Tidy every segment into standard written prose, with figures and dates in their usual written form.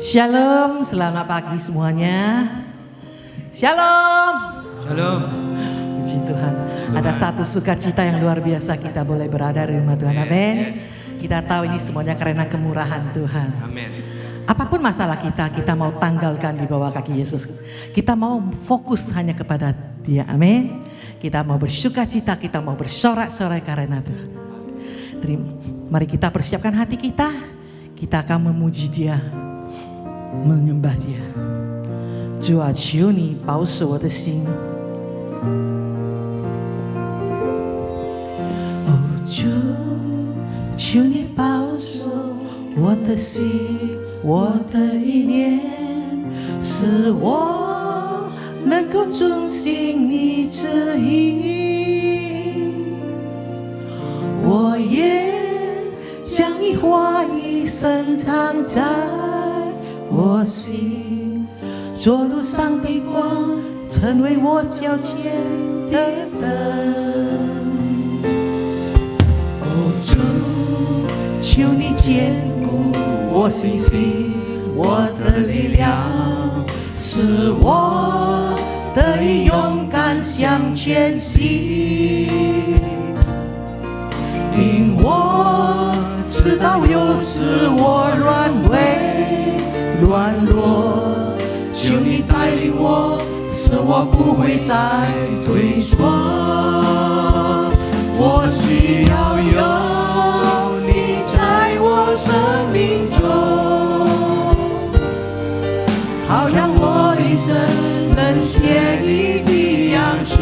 Shalom, selamat pagi semuanya. Shalom. Shalom. Puji Tuhan. Ada satu sukacita yang luar biasa kita boleh berada di rumah Tuhan. Amin. Kita tahu ini semuanya karena kemurahan Tuhan. Amin. Apapun masalah kita mau tanggalkan di bawah kaki Yesus. Kita mau fokus hanya kepada Dia. Amin. Kita mau bersukacita, kita mau bersorak-sorai karena Tuhan. Mari kita persiapkan hati kita. Kita akan memuji Dia, menyembah Dia. 主啊，求你保守我的心。哦，主，求你保守我的心，我的意念，使我能够遵行你旨意。我也将你话语深藏在我心，做路上的光，成为我脚前的灯。哦，主，求你坚固我信心，我的力量，使我得以勇敢向前行。因我知道有时我软弱软弱，求你带领我，使我不会再退缩。我需要有你在我生命中，好让我一生能写你的样式，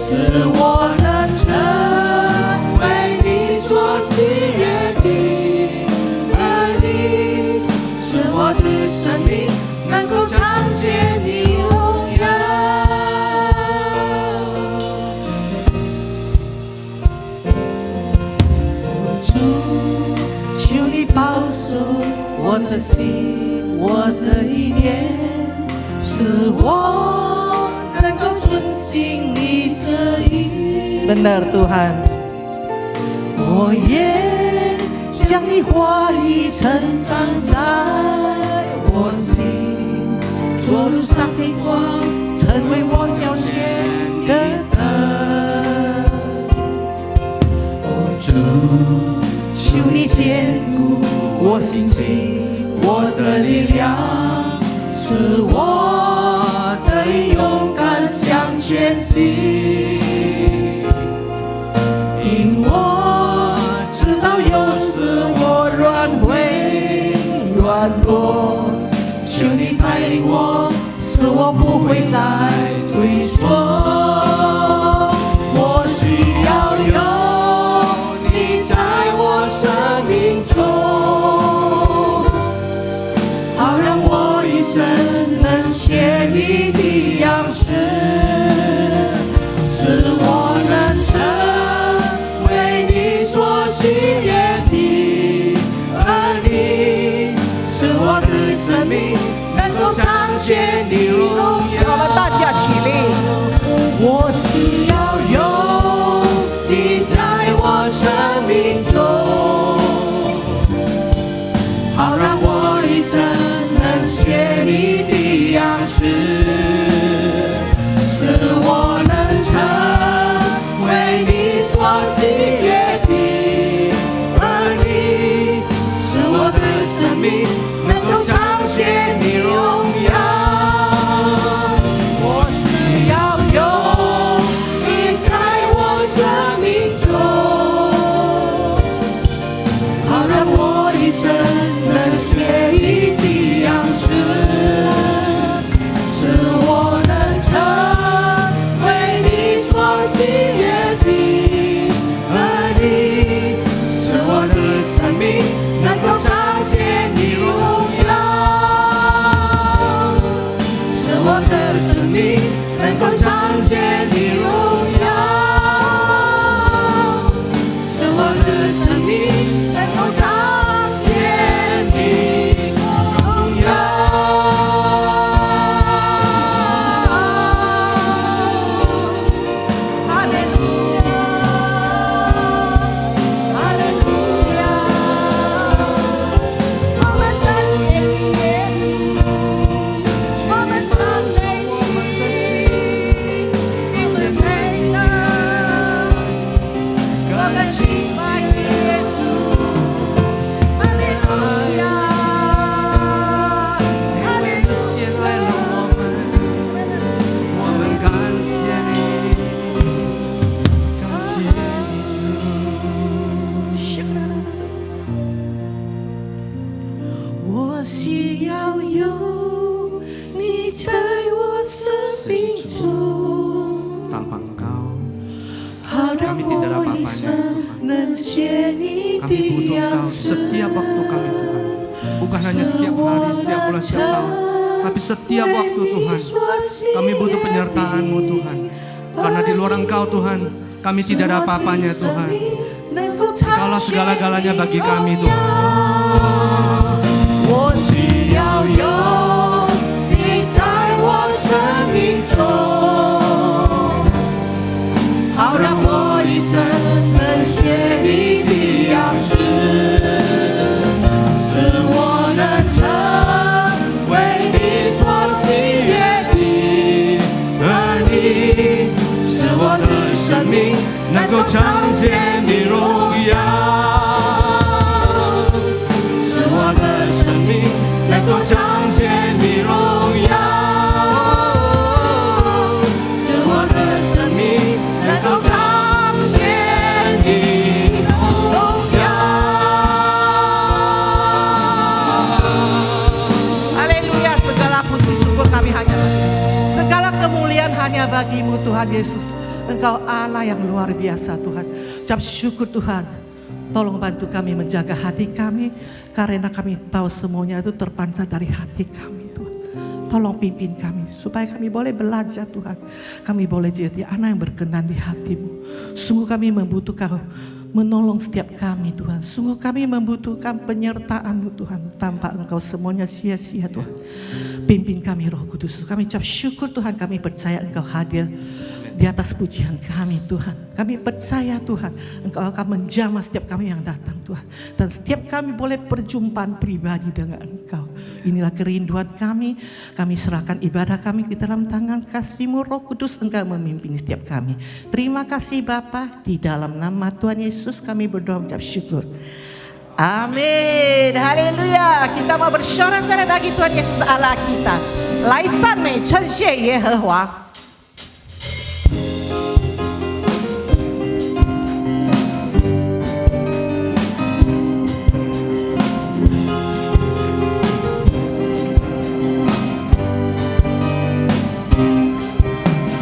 使我能成为你所喜悦的儿女，使我的生命能够彰显你荣耀。主，求你保守我的心，我的意念，使我能够遵行你旨意。Benar Tuhan， 我也将你话语成长在我心，做路上的光，成为我脚前的灯。哦，主，求你坚固我信心，我的力量，使我得以勇敢向前行。因我知道有时我软弱，求你带领我，使我不会再退缩。我需要有你在我生命中，好让我一生能写你的样式，使我能成为你所喜悦的儿女，使我的生命能够彰显你荣耀。我们大家起立。Kami tidak ada apa-apanya Tuhan. Kami butuh Engkau setiap waktu kami Tuhan. Bukan hanya setiap hari, setiap bulan, setiap tahun, tapi setiap waktu Tuhan. Kami butuh penyertaan-Mu Tuhan. Karena di luar Engkau Tuhan, kami tidak ada apa-apanya Tuhan. Engkaulah segala-galanya bagi kami Tuhan. 我需要有你在我生命中，好让我一生能写你的样式，使我能成为你所喜悦的儿女，使我的生命能够彰显你荣耀。 能够彰显你荣耀，使我的生命能够彰显你荣耀。Haleluya, segala puji syukur kami hanya, segala kemuliaan hanya bagi-Mu Tuhan Yesus. Engkau Allah yang luar biasa Tuhan. Ucap syukur Tuhan. Tolong bantu kami menjaga hati kami, karena kami tahu semuanya itu terpancar dari hati kami Tuhan. Tolong pimpin kami, supaya kami boleh belajar Tuhan. Kami boleh jadi anak yang berkenan di hati-Mu. Sungguh kami membutuhkan menolong setiap kami Tuhan. Sungguh kami membutuhkan penyertaan-Mu Tuhan. Tanpa Engkau semuanya sia-sia Tuhan. Pimpin kami Roh Kudus. Kami ucap syukur Tuhan, kami percaya Engkau hadir di atas pujian kami Tuhan. Kami percaya Tuhan Engkau akan menjamah setiap kami yang datang Tuhan. Dan setiap kami boleh perjumpaan pribadi dengan Engkau. Inilah kerinduan kami. Kami serahkan ibadah kami ke dalam tangan kasih-Mu Roh Kudus. Engkau memimpin setiap kami. Terima kasih Bapa. Di dalam nama Tuhan Yesus kami berdoa mengucap syukur. Amin. Haleluya. Kita mau bersorak-sorai bagi Tuhan Yesus Allah kita. 来赞美称谢耶和华。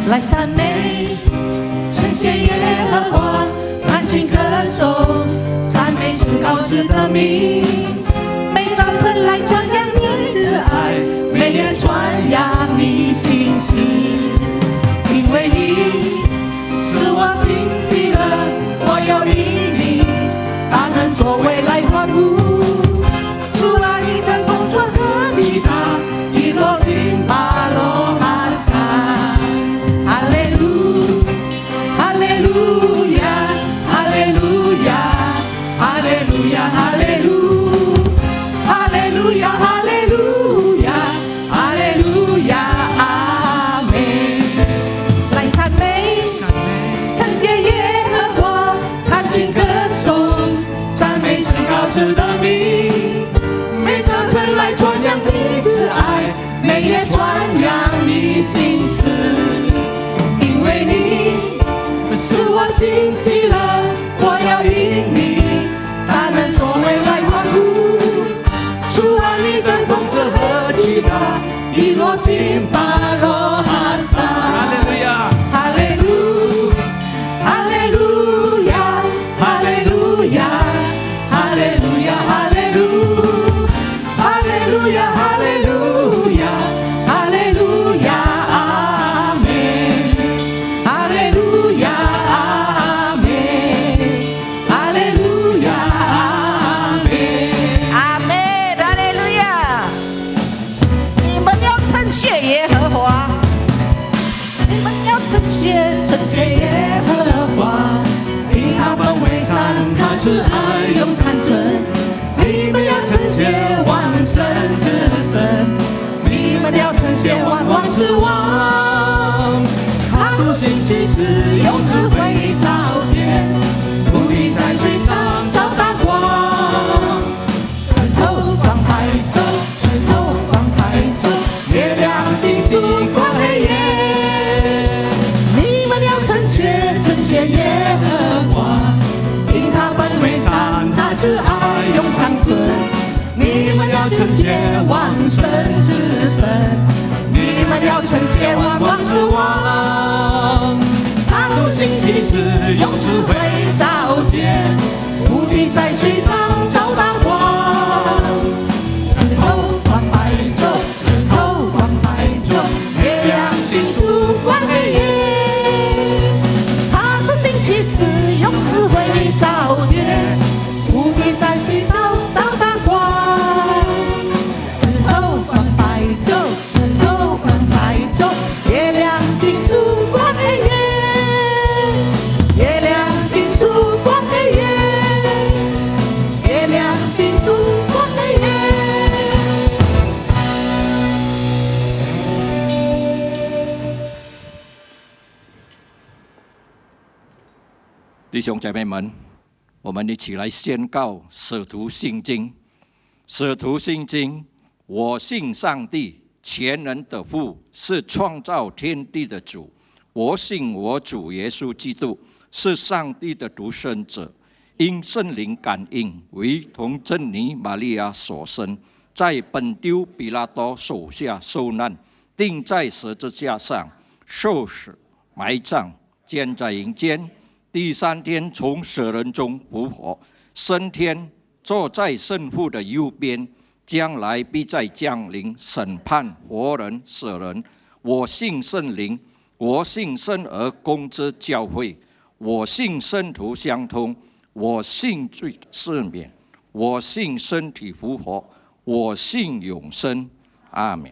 来赞美，称谢耶和华，弹琴歌颂，赞美主高至的名。每早晨来传扬你的爱，每夜传扬你心事。因为你使我欣喜乐，我要以你大能作为来欢呼。除了你的工作和其他，一落心巴罗哈萨。 欣喜了，我要因你大能作为来欢呼。除了你的工作和其他，一落心巴罗哈萨。哈利路亚，哈利路，哈利路亚，哈利路亚，哈利路亚，哈利路，哈利路亚，哈利路亚，哈利路亚，阿门，哈利路亚。 称谢耶和华，因他本为善，他慈爱永长存。你们要称谢万神之神，你们要称谢万王之王。他独行其事，用智慧朝天，目的在水上照大光。抬头光抬头，抬头光抬头，月亮星星光黑夜。 称谢耶和华，因他本为善。用智慧造天，目的在水上照大光。日头光白昼，日头光白昼，月亮迅速关黑夜。他的星期四用智慧造天，目的在水上照大光。日头光白昼，日头光白昼，月亮迅速关黑夜。月亮迅速关黑夜，月亮迅速关黑夜。弟兄姐妹们，我们一起来宣告使徒信经。使徒信经，我信上帝，全能的父，是创造天地的主。我信我主耶稣基督，是上帝的独生子，因圣灵感应，为童贞女玛利亚所生，在本丢比拉多手下受难，钉在十字架上，受死，埋葬，建在阴间。第三天从死人中复活，升天，坐在圣父的右边，将来必再降临审判活人死人。我信圣灵，我信生而公之教会，我信圣徒相通，我信罪赦免，我信身体复活，我信永生。阿们。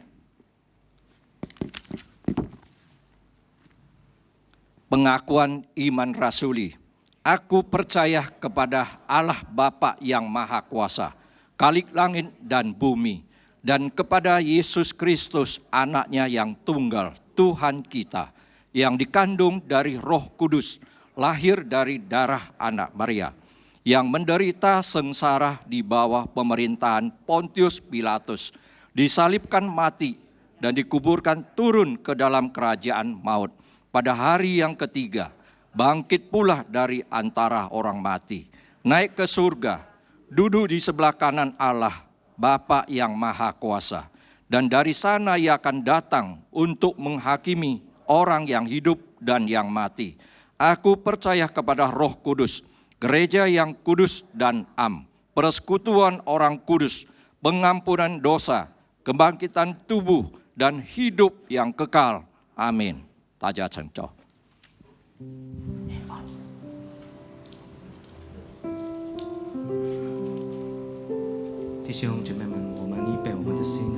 Pengakuan iman rasuli. Aku percaya kepada Allah Bapa yang Maha Kuasa, Khalik langit dan bumi, dan kepada Yesus Kristus, anaknya yang tunggal, Tuhan kita, yang dikandung dari Roh Kudus, lahir dari darah anak Maria, yang menderita sengsara di bawah pemerintahan Pontius Pilatus, disalibkan mati, dan dikuburkan turun ke dalam kerajaan maut. Pada hari yang ketiga, bangkit pula dari antara orang mati, naik ke surga, duduk di sebelah kanan Allah, Bapa yang Maha Kuasa. Dan dari sana Ia akan datang untuk menghakimi orang yang hidup dan yang mati. Aku percaya kepada Roh Kudus, gereja yang kudus dan am, persekutuan orang kudus, pengampunan dosa, kebangkitan tubuh, dan hidup yang kekal. Amin. 大家请坐。弟兄姐妹们，我们预备我们的心，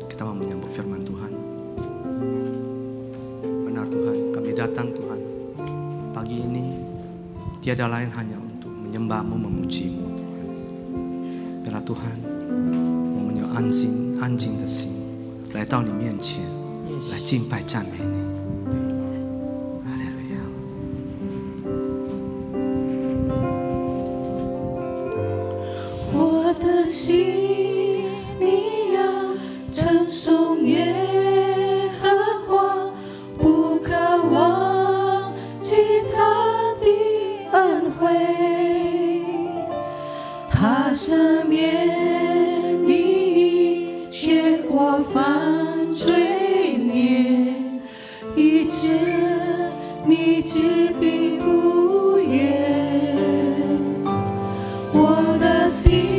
kita mau menyambut firman Tuhan. Benar Tuhan, kami datang Tuhan. Pagi ini tiada lain hanya untuk menyembah-Mu, memuji-Mu Tuhan. Biarlah Tuhan 我们有安静的心来到你面前，来敬拜赞美你。 心，你要称颂耶和华，不可忘记他的恩惠。他赦免你一切过犯罪孽，医治你疾病复原。我的心。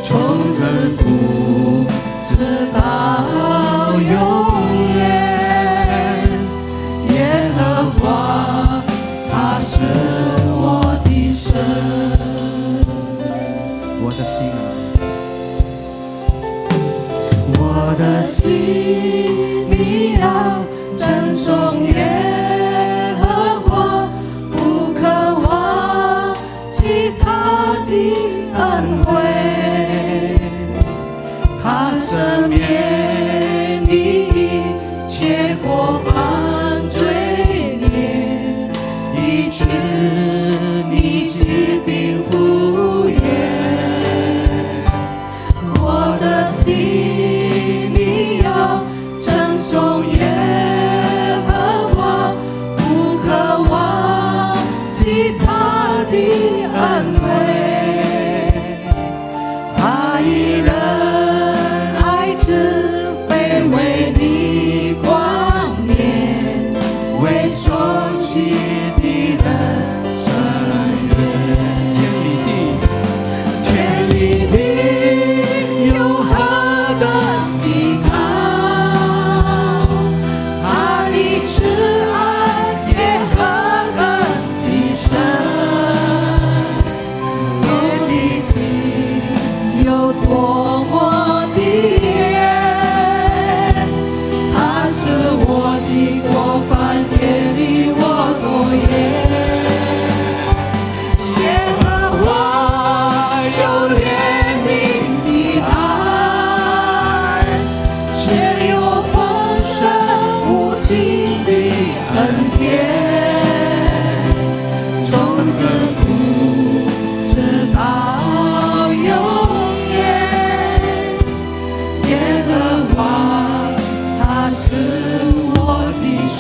从此亘古，直到永远。耶和华，他是我的神。我的心啊，我的心，你要称颂耶和华，不可忘记他的恩惠。他赦免你一切过犯罪孽，医治你疾病复原。我的心，你要称颂耶和华，不可忘记他的恩惠。他以仁爱慈悲为你冠冕，为受极的人伸冤。天离地有何等的高，他的慈爱也何等的深。天的心有多么的远，他是我的过犯，也离我多远。耶和华有怜悯的爱，且有丰盛无尽的恩典，从亘古直到永远。耶和华，他是我的神。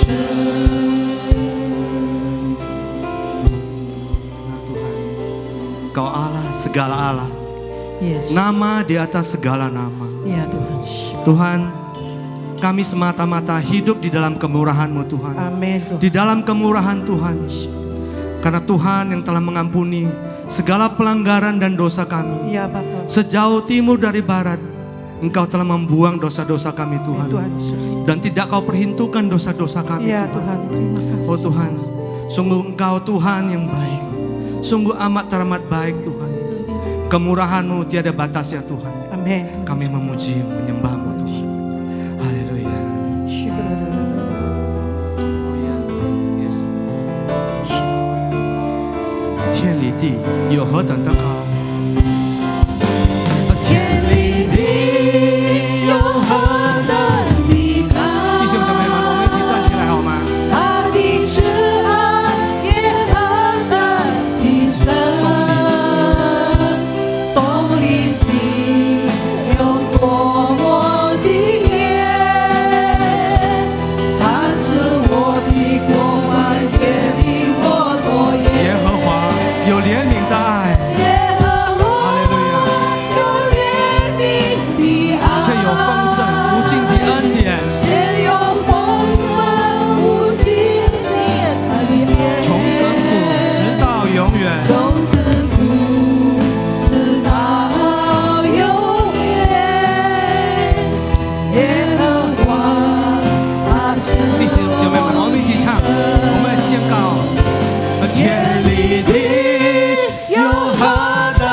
Kau Allah segala Allah, Yes. nama di atas segala nama. Ya Tuhan. Tuhan, kami semata-mata hidup di dalam kemurahan-Mu Tuhan. Amin Tuhan. Di dalam kemurahan Tuhan. Karena Tuhan yang telah mengampuni segala pelanggaran dan dosa kami. Ya Bapa. Sejauh timur dari barat, Engkau telah membuang dosa-dosa kami Tuhan. Tuhan Yesus. Dan tidak Kau perhitungkan dosa-dosa kami Ya Tuhan. Tuhan, terima kasih. Oh Tuhan, sungguh Engkau Tuhan yang baik. Sungguh amat teramat baik Tuhan. Kemurahan-Mu tiada batas ya Tuhan. Amin. Kami memuji, menyembah-Mu Tuhan. Haleluya. Oh ya, yes. 天离地有何等的高？天离地有何等的高，弟兄姊妹们，我们一起站起来好吗？他的慈爱也何等的深，懂你心有多么的远。他是我的过犯，也离我多远。耶和华有怜悯的爱，耶和华哈利路亚，有怜悯的爱，却有丰盛无尽的恩典，且有丰盛无尽的恩典，从亘古直到永远。从亘古直到永远。耶和华，他是弟兄姐妹们，我们一起唱，我们来宣告：天离地有何等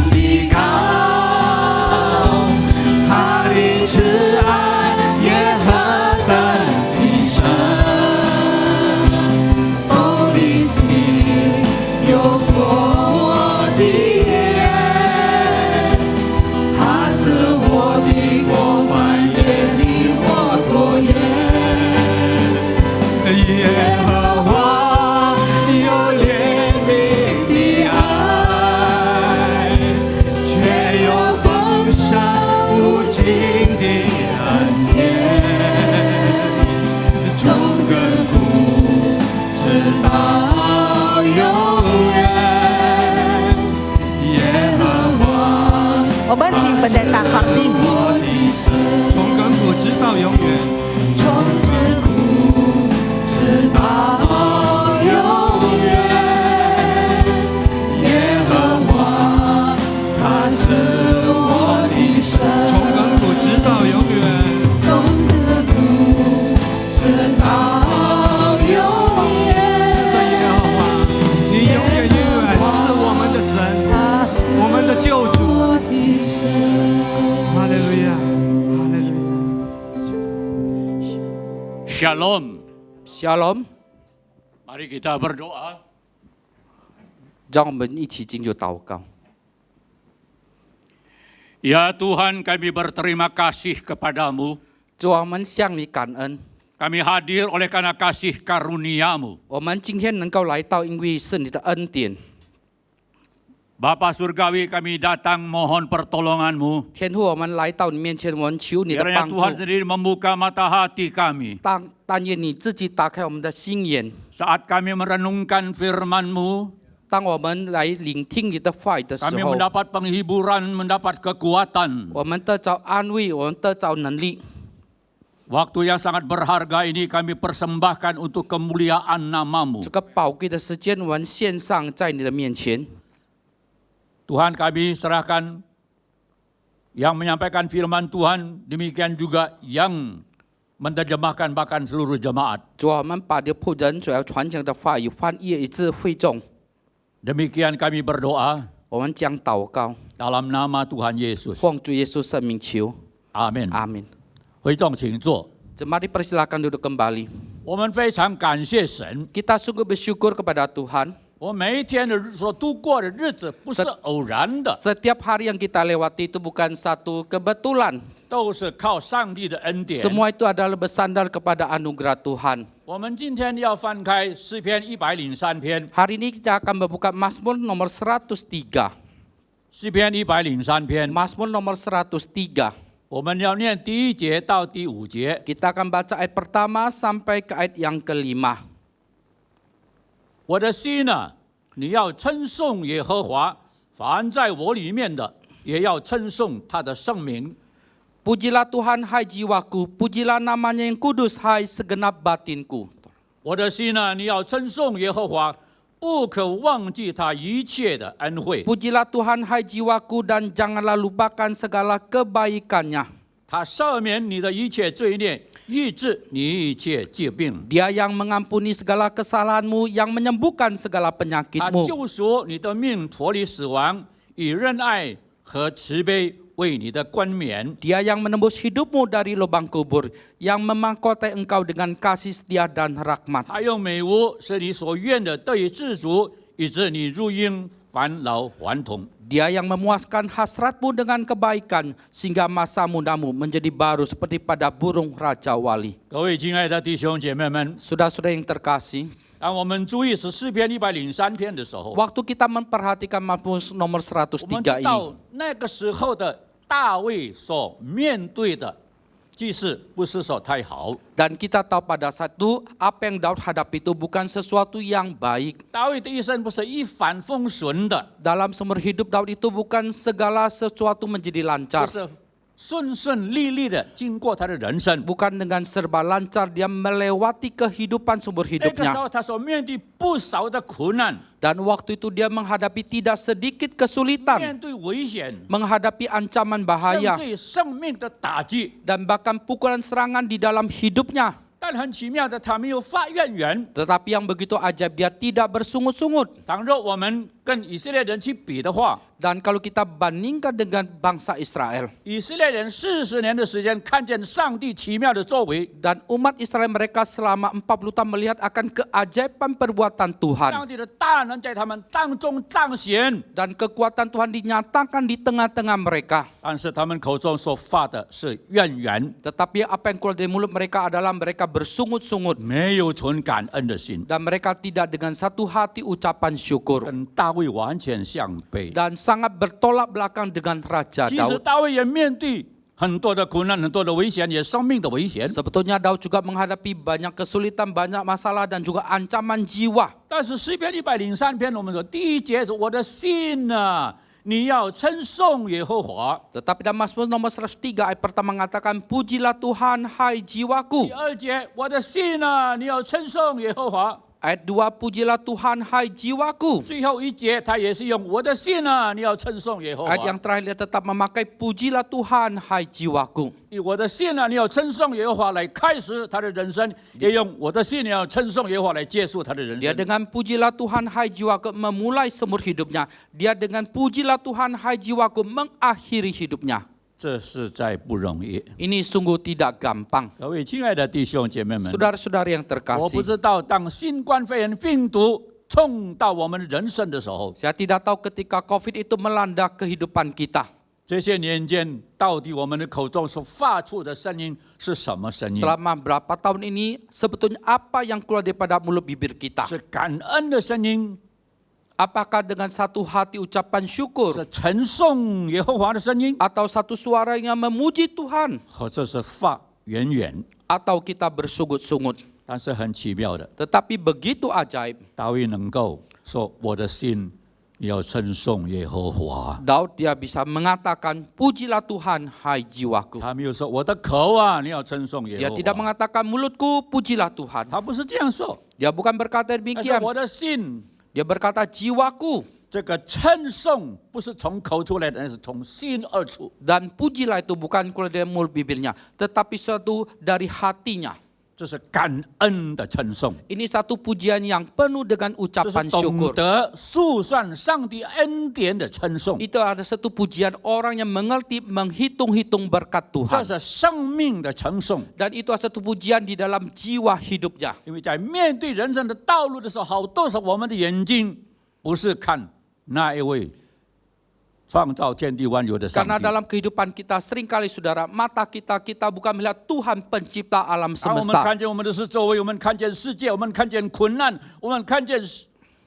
的高，他的慈爱也何等的深，懂你心有多么的远。他是我的过犯，也离我多远。耶和华有怜悯的爱，却有丰盛无尽的恩典，从亘古直到永远。耶和华，我们请pendeta khotbah 我的神，从亘古直到永远。从亘古直到永远。耶和华，他是我的神。Shalom. Shalom， Mari kita berdoa. 让我们一起进入祷告。 Ya Tuhan, kami berterima kasih kepadamu. 主啊，我们向你感恩， Kami hadir oleh karena kasih karuniamu. 我们今天能够来到，因为是你的恩典。 Bapa Surgawi, kami datang mohon pertolonganmu. 天父，我们来到你面前，我们求你的 Kiranya 帮助。 Tuhan sendiri membuka mata hati kami. 但愿你自己打开我们的心眼， Saat kami merenungkan firman-Mu, 当我们来聆听你的话语的时 kami 候， mendapat penghiburan, mendapat kekuatan. 我们得着安慰，我们得着能力。 Waktu yang sangat berharga ini kami persembahkan untuk kemuliaan nama-Mu. 这个宝贵的时间，我们献上在你的面前。 Tuhan, kami serahkan yang menyampaikan firman Tuhan, demikian juga yang menerjemahkan bahkan seluruh jemaat. 主啊，我们把你仆人所要传讲的话语翻译一致会众。 Demikian kami berdoa 我们将祷告， dalam nama Tuhan Yesus. 奉主耶稣圣名求， Amin. 阿门。 会众请坐。 Mari persilakan duduk kembali. 我们非常感谢神， Kita sungguh bersyukur kepada Tuhan. 我们每一天的所度过的日子不是偶然的， Setiap hari yang kita lewati itu bukan satu kebetulan. 都是靠上帝的恩典。 Semua itu adalah bersandar kepada anugerah Tuhan. 我们今天要翻开诗篇103篇， Hari ini kita akan membuka Mazmur nomor 103. 诗篇103篇， Mazmur nomor 103. 我们要念第1节到第5节。 Kita akan baca ayat pertama sampai ke ayat yang kelima. 我的心啊，你要称颂耶和华，凡在我里面的，也要称颂他的圣名。 Pujilah Tuhan, hai jiwaku. Pujilah namanya yang kudus, hai segenap batinku. 我的心啊，你要称颂耶和华，不可忘记他一切的恩惠。 Pujilah Tuhan, hai jiwaku, dan janganlah lupakan segala kebaikannya. 他赦免你的一切罪孽，医治你一切疾病。 Dia yang mengampuni segala kesalahanmu, yang menyembuhkan segala 他 penyakitmu. 救赎你的命，脱离死亡，以仁爱和慈悲为你的冠冕。 Dia yang menembus hidupmu dari lubang kubur, yang memangkotai engkau dengan kasih setia dan rahmat. 他用美物使你所愿的得以知足，以致你如鹰返老还童。 Dia yang memuaskan hasratmu dengan kebaikan, sehingga masa mudamu menjadi baru seperti pada burung Raja Wali. 各位亲爱的弟兄姐妹们， Saudara-saudara yang terkasih, 当我们注意是诗篇103篇的时候， waktu kita memperhatikan Mazmur nomor 我们知 103 ini, 道那个时候的大卫所面对的局势不是说太好。 dan kita tahu pada saat itu apa yang Daud hadapi itu bukan sesuatu yang baik. 大卫的一生不是一帆风顺的， Dalam seumur hidup Daud itu bukan segala sesuatu menjadi 不 lancar. 是顺顺利利的经过他的人生。 Bukan dengan serba lancar dia melewati kehidupan seumur 那个时 hidupnya. 候他所面对不少的苦难， Dan waktu itu dia menghadapi tidak sedikit kesulitan, 面对危险， menghadapi ancaman 甚 bahaya, 至于生命的打击。 dan bahkan pukulan serangan di dalam hidupnya. 但很奇妙的，他没有发怨言。 Tetapi yang begitu ajaib, dia tidak bersungut-sungut. 倘若我们跟以色列人去比的话， Dan kalau kita bandingkan dengan bangsa Israel, 以色列人40年的时间看见上帝奇妙的作为， dan umat Israel mereka selama 40 tahun melihat akan keajaiban perbuatan 上 Tuhan. 帝的大能在他们当中彰显， Dan kekuatan Tuhan dinyatakan di tengah-tengah mereka. 但是他们口中所发的是怨言， Tetapi apa yang keluar dari mulut mereka adalah mereka bersungut-sungut. 没有存感恩的心， Dan mereka tidak dengan satu hati ucapan syukur. 跟大卫完全相悖。 Dan sangat bertolak belakang dengan Raja 其实 Daud. 大卫也面对很多的苦难，很多的危险，也生命的危险。 Sebetulnya Daud juga menghadapi banyak kesulitan, banyak masalah dan juga ancaman jiwa. 但是诗篇103篇，我们说第1节是我的心啊，你要称颂耶和华。 Tetapi dalam Mazmur nomor 103 ayat pertama mengatakan, Pujilah Tuhan, hai 第 jiwaku. 2节，我的心啊，你要称颂耶和华。 Ayat 2, Pujilah Tuhan, hai jiwaku. 最后1节，他也是用我的心啊，你要称颂耶和 Ayat 华。 yang terakhir dia tetap memakai Pujilah Tuhan, hai jiwaku. 以我的心啊，你要称颂耶和华来开始他的人生，也用我的心你要称颂耶和华来结束他的人 Dia 生。 dengan Pujilah Tuhan, hai jiwaku memulai semur hidupnya. Dia dengan Pujilah Tuhan, hai jiwaku mengakhiri hidupnya. 这实在不容易。 Ini sungguh tidak gampang. 各位亲爱的弟兄姐妹们， Saudara-saudara yang 我不 terkasih, 知道当新冠肺炎病毒冲到我们人生的时候， saya tidak tahu ketika COVID itu melanda kehidupan kita. 这些年间到底我们的口中所发出的声音是什么声音？ Selama berapa tahun ini, sebetulnya apa yang keluar daripada mulut bibir kita? 是感恩的声音， Apakah dengan satu hati ucapan syukur, 是称颂耶和华的声音， atau satu suara yang memuji Tuhan, 或者是发源源？ atau kita bersungut-sungut? 但是很奇妙的， Tetapi begitu ajaib, 大卫能够说：“我的心要称颂耶和华。 Daud dia bisa mengatakan, pujilah Tuhan, hai jiwaku. ”他没有说：“我的口啊，你要称颂耶 Dia 和 tidak 华。 mengatakan mulutku, pujilah Tuhan. ”他不是这样说， Dia bukan berkata 他说：“ demikian. 我的心。” Dia berkata jiwaku. 这个称颂不是从口出来的，而是从心而出。 Dan pujilah itu bukan keluar dari mulut bibirnya, tetapi suatu dari hatinya. 这是感恩的称颂， Ini satu pujian yang penuh dengan 这是 ucapan 懂 syukur. 得诉算上帝恩典的称颂， Itu ada satu pujian orang yang mengerti menghitung-hitung berkat 这 Tuhan. 是生命的称颂。 Dan itu ada satu pujian di dalam jiwa hidupnya. 因为在面对人生的道路的时候，好多时候我们的眼睛不是看那一位创造天地万有的上 Karena 帝。 dalam kehidupan kita seringkali saudara, mata kita bukan melihat Tuhan pencipta alam 当我们 semesta. 看见我们的是周围，我们看见世界，我们看见困难，我们看见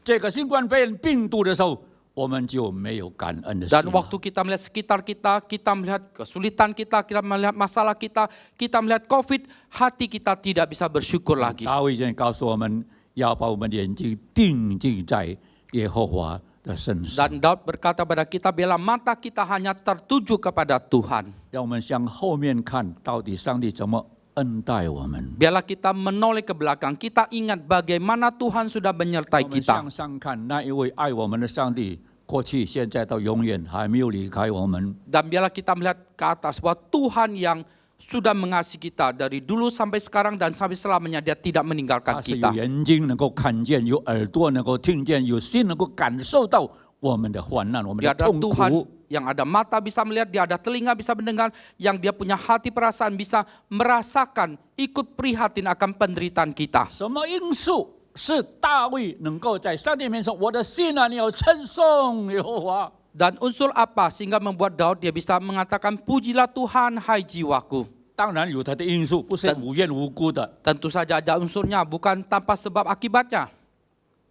这个新冠肺炎病毒的时候，我们就没有感恩的心 Dan 了。 waktu kita melihat sekitar kita, kita melihat kesulitan kita melihat masalah kita melihat COVID, hati kita tidak bisa bersyukur lagi. 大卫已经告诉我们，要把我们的眼睛定睛在耶和华的身上， Dan Daud berkata pada kita, bila mata kita hanya tertuju kepada Tuhan. 让我们向后面看，到底上帝怎么恩待我们。 Biarlah kita menoleh ke belakang, kita ingat bagaimana Tuhan sudah 我 menyertai 们 kita. 向上看，那一位爱我们的上帝，过去、现在到永远还没有离开我们。 Dan biarlah kita melihat ke atas bahwa Tuhan yang sudah mengasihi kita dari dulu sampai sekarang dan sampai selamanya, dia tidak meninggalkan 他是有 kita. 眼睛能够看见，有耳朵能够听见，有心能够感受到我们的患难、我们 Dia 的 ada 痛 Tuhan 苦。 yang ada mata bisa melihat, dia ada telinga bisa mendengar, yang dia punya hati perasaan bisa merasakan, ikut prihatin akan penderitaan kita. 什么因素是大卫能够在上帝面前说：“我的心啊，你要称颂耶和华。” Dan unsur apa sehingga membuat Daud dia bisa mengatakan, pujilah Tuhan, hai jiwaku. 当然有他的因素，不是无缘无故的。 Tentu saja ada unsurnya, bukan tanpa sebab akibatnya.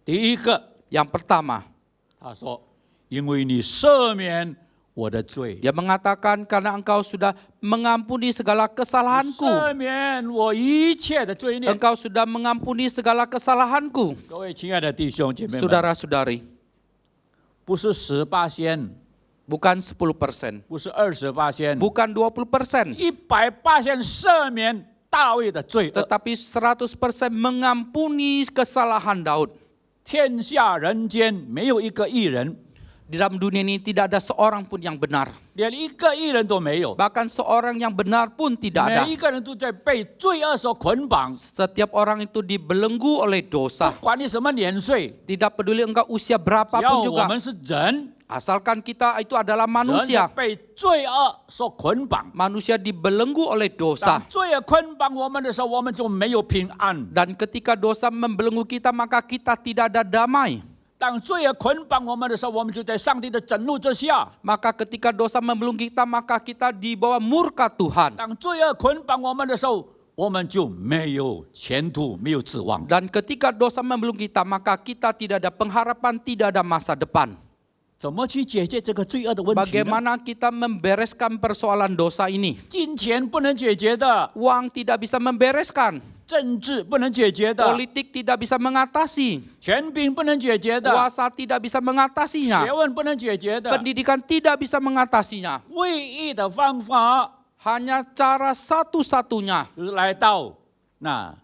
第一个， Yang pertama, 他说：“因为你赦免我的罪， dia mengatakan karena engkau sudah mengampuni segala kesalahanku. 赦免我一切的罪孽。” Engkau sudah mengampuni segala kesalahanku. 各位亲爱的弟兄姐妹们， Saudara-saudari, 不是18%， bukan 10%, 不是20%， bukan 20%, 100%赦免大卫的罪恶。 tetapi 100% mengampuni kesalahan Daud. 天下人间没有一个义人， Di dalam dunia ini tidak ada seorang pun yang benar. 连一个义人都没有。 Bahkan seorang yang benar pun tidak ada. 每一个人都在被罪恶所捆绑， Setiap orang itu dibelenggu oleh 不 dosa. 管你什么年岁， Tidak peduli engkau usia 只 berapapun 要我 juga. 们是人， Asalkan kita itu adalah 人 manusia. 被罪恶所捆绑。 Manusia dibelenggu oleh 当 dosa. 罪恶捆绑我们的时候，我们就没有平安； Dan ketika dosa membelenggu kita, maka kita tidak ada damai. 当罪恶捆绑我们的时候，我们就在上帝的震怒之下； Maka ketika dosa membelenggu kita, maka kita di bawah murka Tuhan. 当罪恶捆绑我们的时候，我们就没有前途，没有指望。 Dan ketika dosa membelenggu kita, maka kita tidak ada pengharapan, tidak ada masa depan. 怎么去解决这个罪恶的问题呢？ Bagaimana kita membereskan persoalan dosa ini? 金钱不能解决的， Uang tidak bisa membereskan. 政治不能解决的， Politik tidak bisa mengatasi. 权柄不能解决的， Kuasa tidak bisa mengatasinya. 学问不能解决的， Pendidikan tidak bisa mengatasinya. 唯一的方法 Hanya cara satu-satunya, 就是来到那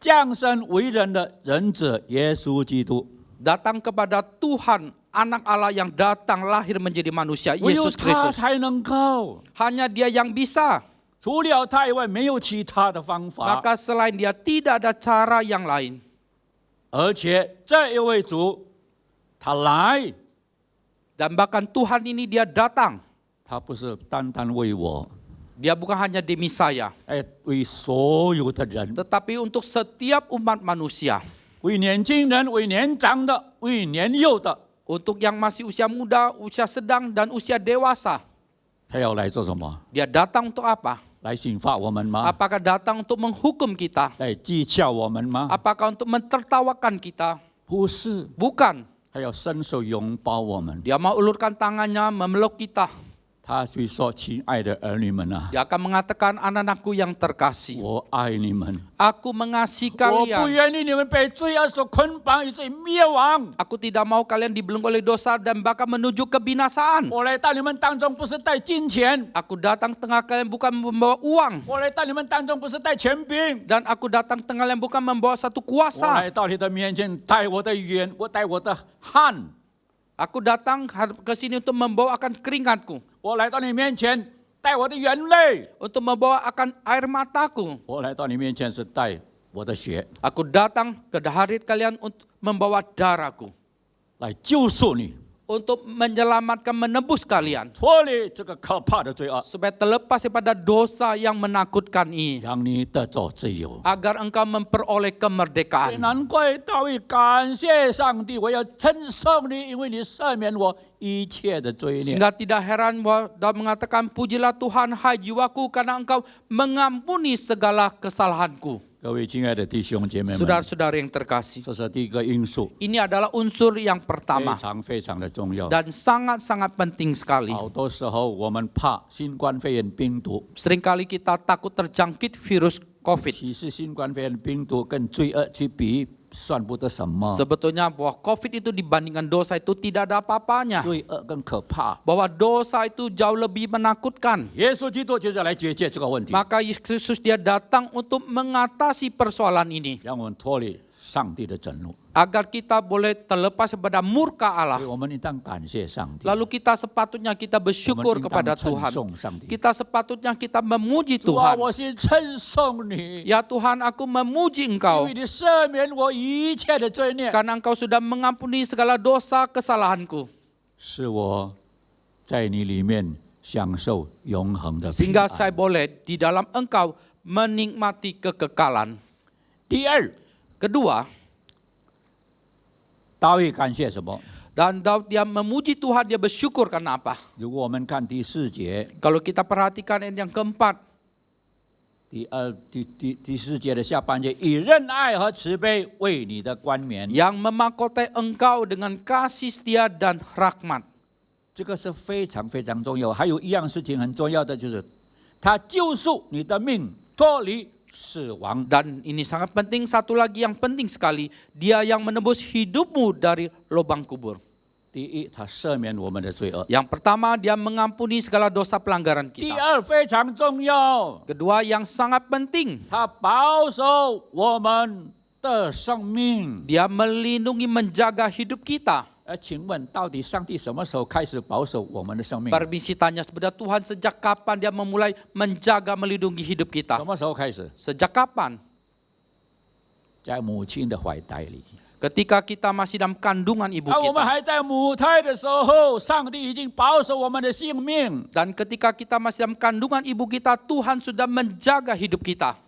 降生为人的仁者耶稣基督， datang kepada Tuhan, anak Allah yang datang lahir menjadi manusia, 唯有 Yesus 他 Kristus. 才能够， Hanya Dia yang bisa. 除了他以外没有其他的方法。 Maka selain Dia tidak ada cara yang lain. 而且这一位主，他来 Dan bahkan Tuhan ini Dia datang 他不是单单为我， Dia bukan hanya demi saya, 为所有的人， tetapi untuk setiap umat manusia. 为年轻人，为年长的，为年幼的， Untuk yang masih usia muda, usia sedang, dan usia dewasa. 他要来做什么？ Dia datang untuk apa? 来刑罚我们吗？ Apakah datang untuk menghukum kita? 来讥笑我们吗？ Apakah untuk mentertawakan kita? 不是， Bukan. 他要伸手拥抱我们。 Dia mau ulurkan tangannya memeluk kita. 他会说：“亲爱的儿女们啊， Dia akan mengatakan, anak-anakku yang terkasih, 我爱你们， aku mengasihi 我不 kalian. 愿意你们被罪恶所捆绑，以至于灭亡。 Aku tidak mau kalian dibelenggu oleh dosa dan bahkan menuju kebinasaan. 我来到你们当中，不是带金钱， Aku datang tengah kalian bukan membawa uang. 我来到你们当中，不是带权柄。 Dan aku datang tengah kalian bukan membawa satu 我 kuasa. 来到你的面前，带我的眼，我带我的汗。 Aku datang ke sini untuk membawa akan keringatku. 我来到你面前，带我的眼泪。 Untuk membawa akan air mataku. 我来到你面前是带我的血， Aku datang ke hadirat kalian untuk membawa darahku. 来救赎你， Untuk menyelamatkan, menebus kalian. 脱离这个可怕的罪恶， Supaya terlepas daripada dosa yang menakutkan ini. 让你得着自由。 Agar engkau memperoleh 所以 kemerdekaan. 难怪大卫感谢上帝，我要称颂你，因为你赦免我一切的罪孽。 Sehingga tidak heran bahwa Daud mengatakan, pujilah Tuhan hai jiwaku karena engkau mengampuni segala kesalahanku. 各位亲爱的弟兄姐妹们， Saudara-saudara yang terkasih. 这是第一个因素， Ini adalah unsur yang 非 pertama. 常非常的重要。 Dan sangat-sangat penting sekali. 好多时候我们怕新冠肺炎病毒， Seringkali kita takut terjangkit virus COVID. 其实新冠肺炎病毒跟罪恶去比，算不得什么。 Sebetulnya bahwa COVID itu dibandingkan dosa itu tidak ada apa-apanya. 罪恶更可怕。 Bahwa dosa itu jauh lebih menakutkan. 耶稣基督就是来解决这个问题， Maka Yesus dia datang untuk mengatasi persoalan ini. 让我们脱离上帝的震怒。 Agar kita boleh terlepas daripada murka 所以 Allah. 我们应当感谢上帝， Lalu kita sepatutnya kita 我们 bersyukur 应 kepada 当称 Tuhan. 颂上帝。 Kita sepatutnya kita memuji 主啊， Tuhan. 我先称颂你， Ya Tuhan, aku memuji 因 Engkau. 为你赦免我一切的罪孽， Karena Engkau sudah mengampuni segala dosa kesalahanku. 使我在你里面享受永恒的平 Sehingga 安。 saya boleh di dalam Engkau menikmati kekekalan. 第二， Kedua, 大卫感谢什么？ dan Daud dia memuji Tuhan, dia bersyukur karena apa? 如果我们看第四节， Kalau kita perhatikan ayat yang keempat, 第四节的下半节，以仁爱和慈悲为你的冠冕， yang memahkotai Engkau dengan kasih setia dan rahmat. 这个是非常非常重要。还有一样事情很重要的，就是他救赎你的命，脱离死亡。 Dan ini sangat penting, satu lagi yang penting sekali, dia yang menebus hidupmu dari lubang kubur. 第一，他赦免我们的罪恶； Yang pertama, dia mengampuni segala dosa pelanggaran 第 kita. 二，非常重要， Kedua, yang sangat penting, 他保守我们的生命。 dia melindungi, menjaga hidup kita. 请问，到底上帝什么时候开始保守我们的生命？ Permisi tanya, sebenarnya Tuhan sejak kapan dia memulai menjaga, melindungi hidup 什 kita? 么时候开始？ Sejak kapan? 在母亲的怀胎里。 Ketika kita masih dalam kandungan ibu 当我们 kita. 还在母胎的时候，上帝已经保守我们的性命。 Dan ketika kita masih dalam kandungan ibu kita, Tuhan sudah menjaga hidup kita.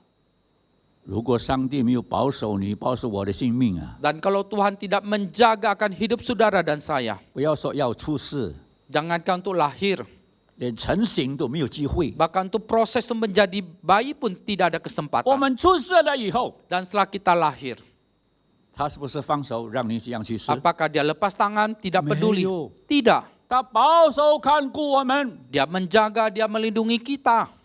如果上帝没有保守你，保守我的性命啊， Dan kalau Tuhan tidak menjaga akan hidup saudara dan saya, 不要说要出世， jangankan untuk lahir, 连成型都没有机会。 bahkan untuk proses untuk menjadi bayi pun tidak ada 我 kesempatan. 们出世了以后， Dan setelah kita lahir, 他是不是放手让你这样去世？ apakah dia lepas tangan? Tidak peduli. Meyo. Tidak. 他保守看顾我们。 Dia menjaga, dia melindungi kita.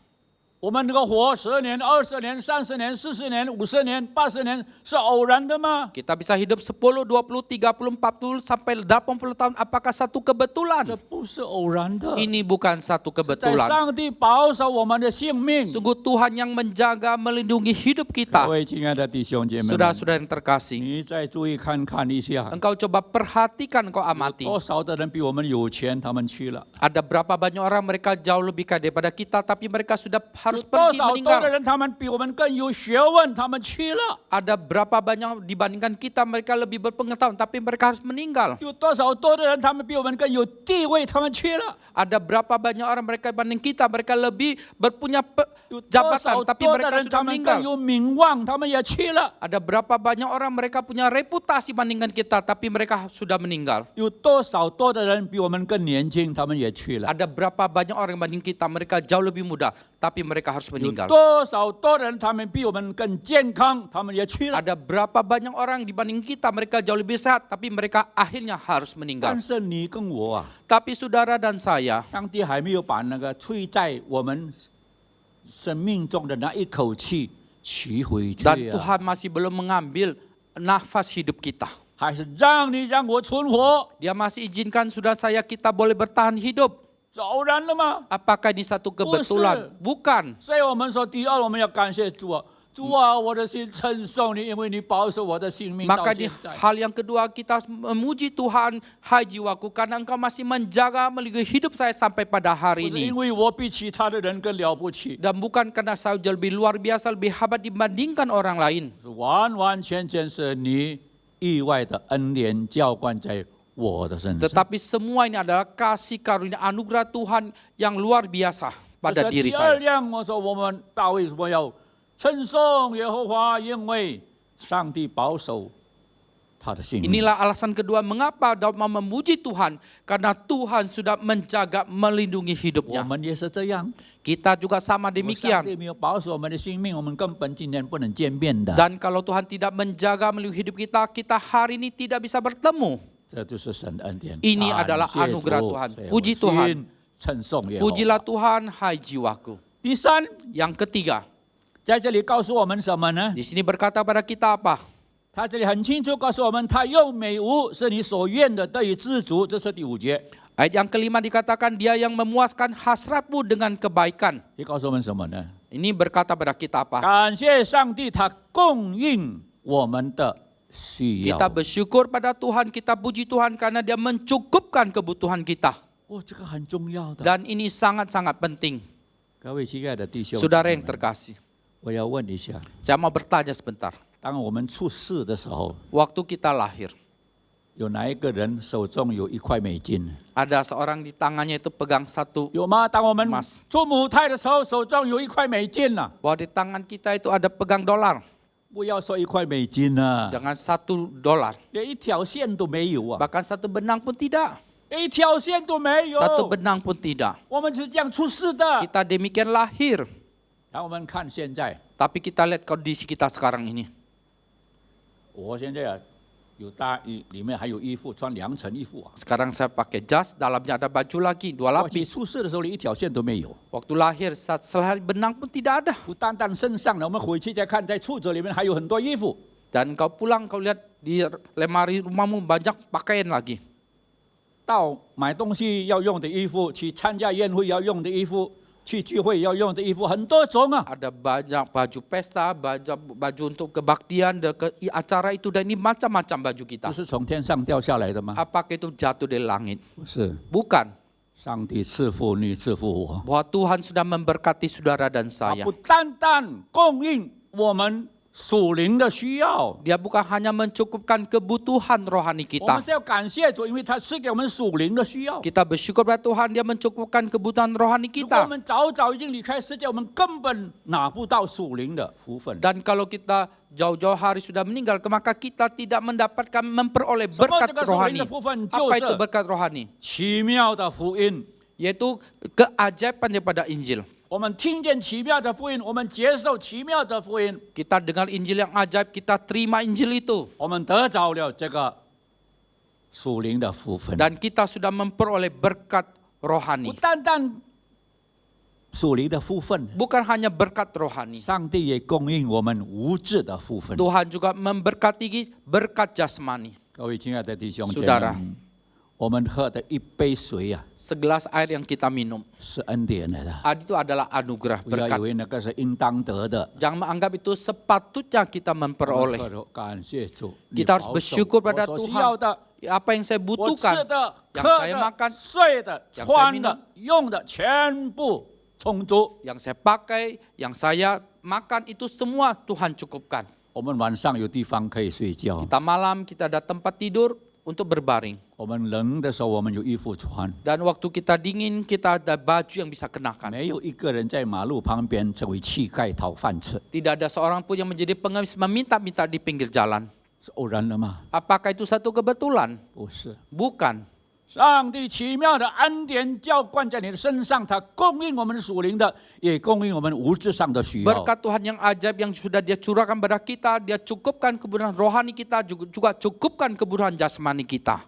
我们能够活10年、20年、30年、40年、50年、80年，是偶然的吗？ Kita bisa hidup 10, 20, 30, 40 sampai 80 tahun. Apakah satu kebetulan? 这不是偶然的， Ini bukan satu 在 kebetulan. 上帝保守我们的性命。 Sungguh Tuhan yang menjaga, melindungi hidup 各 kita. 位亲爱的弟兄姐妹们， Saudara-saudara yang terkasih, 你再注意看一下， engkau coba perhatikan, engkau 有 amati. 多少的人比我们有钱，他们去了。 Ada berapa banyak orang mereka jauh lebih kaya daripada kita, tapi mereka sudah harus 有多 pergi 少多的 meninggal. 人，他们比我们更有学问，他们去了； Ada berapa banyak dibandingkan kita mereka lebih berpengetahuan tapi mereka harus meninggal. 有多少多的人，他们比我们更有地位，他们去了； Ada berapa banyak orang mereka dibanding kita mereka lebih berpunya 有多 jabatan 少 tapi 多的 mereka 人， sudah 他们更 meninggal. 有名望，他们也去了； Ada berapa banyak orang mereka punya reputasi bandingkan kita tapi mereka sudah meninggal. 有多少多的人比我们更年轻，他们也去了； Ada berapa banyak orang banding kita mereka jauh lebih muda tapi mereka harus 有 meninggal. 多少多的人，他们比我们更健康，他们也去了。 Ada berapa banyak orang dibanding kita mereka jauh lebih sehat tapi mereka akhirnya harus meninggal. 但是你跟我啊， Tapi saudara dan saya, 上帝还没有把那个吹在我们生命中的那一口气取回去 dan 啊， Tuhan masih belum mengambil nafas hidup kita. 还是让你让我存活， Dia masih izinkan saudara saya kita boleh bertahan hidup. 骤然了吗？ Apakah ini satu kebetulan? Bukan. 所以我们说，第二，我们要感谢主啊，主啊，我的心称颂你，因为你保守我的性命到 Maka di 现在。 hal yang kedua kita memuji Tuhan, hai jiwaku, karena Engkau masih menjaga melindungi hidup saya sampai pada 不 hari 是因 ini. 为我比其他的人更了不起， Dan bukan karena saya jauh lebih luar biasa, lebih hebat dibandingkan orang lain. 是完完全全是你意外的恩典浇灌在我的身上。 Tetapi semua ini adalah kasih karunia anugerah Tuhan yang luar biasa 这 pada 是 diri 第二 saya. 样，我说我们大卫说要称颂耶和华，因为上帝保守他的性命。 Inilah alasan kedua mengapa Daud mau memuji Tuhan, karena Tuhan sudah menjaga melindungi 我 hidupnya. 们也是这样， Kita juga sama 上 demikian. 帝没有保守我们的性命，我们根本今天不能见面的。 Dan kalau Tuhan tidak menjaga melindungi hidup kita, kita hari ini tidak bisa bertemu. 这就是神的恩典。 Ini adalah 感谢主 anugerah Tuhan. 所以 Puji 我 Tuhan. 心称颂耶和 Pujilah 华。 Tuhan, hai jiwaku. 第三， Yang ketiga, 在这里告诉我们什么呢？ di sini berkata pada kita apa? 他这里很清楚告诉我们，他用美物是你所愿的，得以知足。这是第5节。 Ayat yang kelima dikatakan dia yang memuaskan hasratmu dengan kebaikan. 也告诉我们什么呢？ Ini berkata pada kita apa? 感谢上帝，他供应我们的需要。 Kita bersyukur pada Tuhan, kita puji Tuhan karena dia mencukupkan kebutuhan kita. 哦，这个很重要的。 Dan ini sangat-sangat penting. 各位亲爱的弟兄， Saudara yang terkasih, 我要问一下， saya mau bertanya sebentar. 当我们出世的时候， Waktu kita lahir, 有哪一个人手中有1块美金？ ada seorang di tangannya itu pegang satu, 有吗？当我们 Mas 出母胎的时候，手中有1块美金了、 bahwa di tangan kita itu ada pegang dolar. 不要说1块美金了、 Jangan $1, 连一条线都没有啊！ bahkan satu benang pun tidak. 连一条线都没有。 Satu benang pun tidak. 我们是这样出世的。 Kita demikian lahir. 然后我们看现在， Tapi kita lihat kondisi kita sekarang ini. 我现在啊，有大衣，里面还有衣服，穿2层衣服啊。 Sekarang saya pakai jas, dalamnya ada baju lagi, 2我去 lapis. 出世的时候，连一条线都没有。 Waktu lahir, saat selahir benang pun tidak ada. 不单单身上的，我们回去再看，在裤子里面还有很多衣服。 Dan kau pulang, kau lihat di lemari rumahmu banyak pakaian lagi. 到买东西要用的衣服，去参加宴会要用的衣服，去聚会要用的衣服，很多种啊。 Ada banyak baju pesta, baju untuk kebaktian, acara itu, dan ini macam-macam baju 这 kita. 是从天上掉下来的吗？ Apakah itu jatuh dari langit? 不是， Bukan. 上帝赐福你，赐福我。 Bahwa Tuhan sudah memberkati saudara dan 他 saya. 不单单供应我们属灵的需要， Dia bukan hanya mencukupkan kebutuhan rohani 我 kita. 们是要感谢主，因为他赐给我们属灵的需要。 Kita bersyukur pada Tuhan, dia mencukupkan kebutuhan rohani 如果我 kita. 们早早已经离开世界，我们根本拿不到属灵的福分。 Dan kalau kita jauh-jauh hari sudah meninggal, maka kita tidak mendapatkan memperoleh berkat rohani. Apa itu berkat rohani? 奇妙的福音， Yaitu keajaiban daripada Injil. 我们听见奇妙的福音，我们接受奇妙的福音， Kita dengar Injil yang ajaib, kita terima Injil itu. 我们得着了这个属灵的福分。 Dan kita sudah memperoleh berkat 不 rohani. 单单属灵的福分， Bukan hanya berkat rohani. 上帝也供应我们无质的福分。 Tuhan juga memberkati berkat jasmani. 各位亲爱的弟兄姐 Saudara 妹，我们喝的一杯水啊， Segelas air yang kita minum, 是恩典来的， itu adalah anugerah 不要以 berkat. 为那个是应当得的。 Jangan menganggap itu sepatutnya kita 我们 memperoleh. 喝的感谢主，你 Kita harus 保守 bersyukur pada 我所需要的， Apa yang saya 我吃 butuhkan, 的、 yang 喝 saya 的、 makan, 睡的、 yang saya 穿 minum 的、用的，全部充足。 yang saya pakai, yang saya makan itu semua Tuhan cukupkan. 我们晚上有地方可以睡觉， Kita malam kita ada tempat tidur untuk berbaring. 我们冷的时候我们有衣服穿， Dan waktu kita dingin kita ada baju yang bisa kenakan. 没有一个人在马路旁边成为乞丐讨饭吃， Tidak ada seorang pun yang menjadi pengemis meminta-minta di pinggir jalan. 是偶然的吗？ Apakah itu satu kebetulan? 不是， Bukan. 上帝奇妙的恩典浇灌在你的身上，他供应我们属灵的，也供应我们物质上的需要。 Berkat Tuhan yang ajaib yang sudah Dia curahkan pada kita, Dia cukupkan kebutuhan rohani kita, juga cukupkan kebutuhan jasmani kita.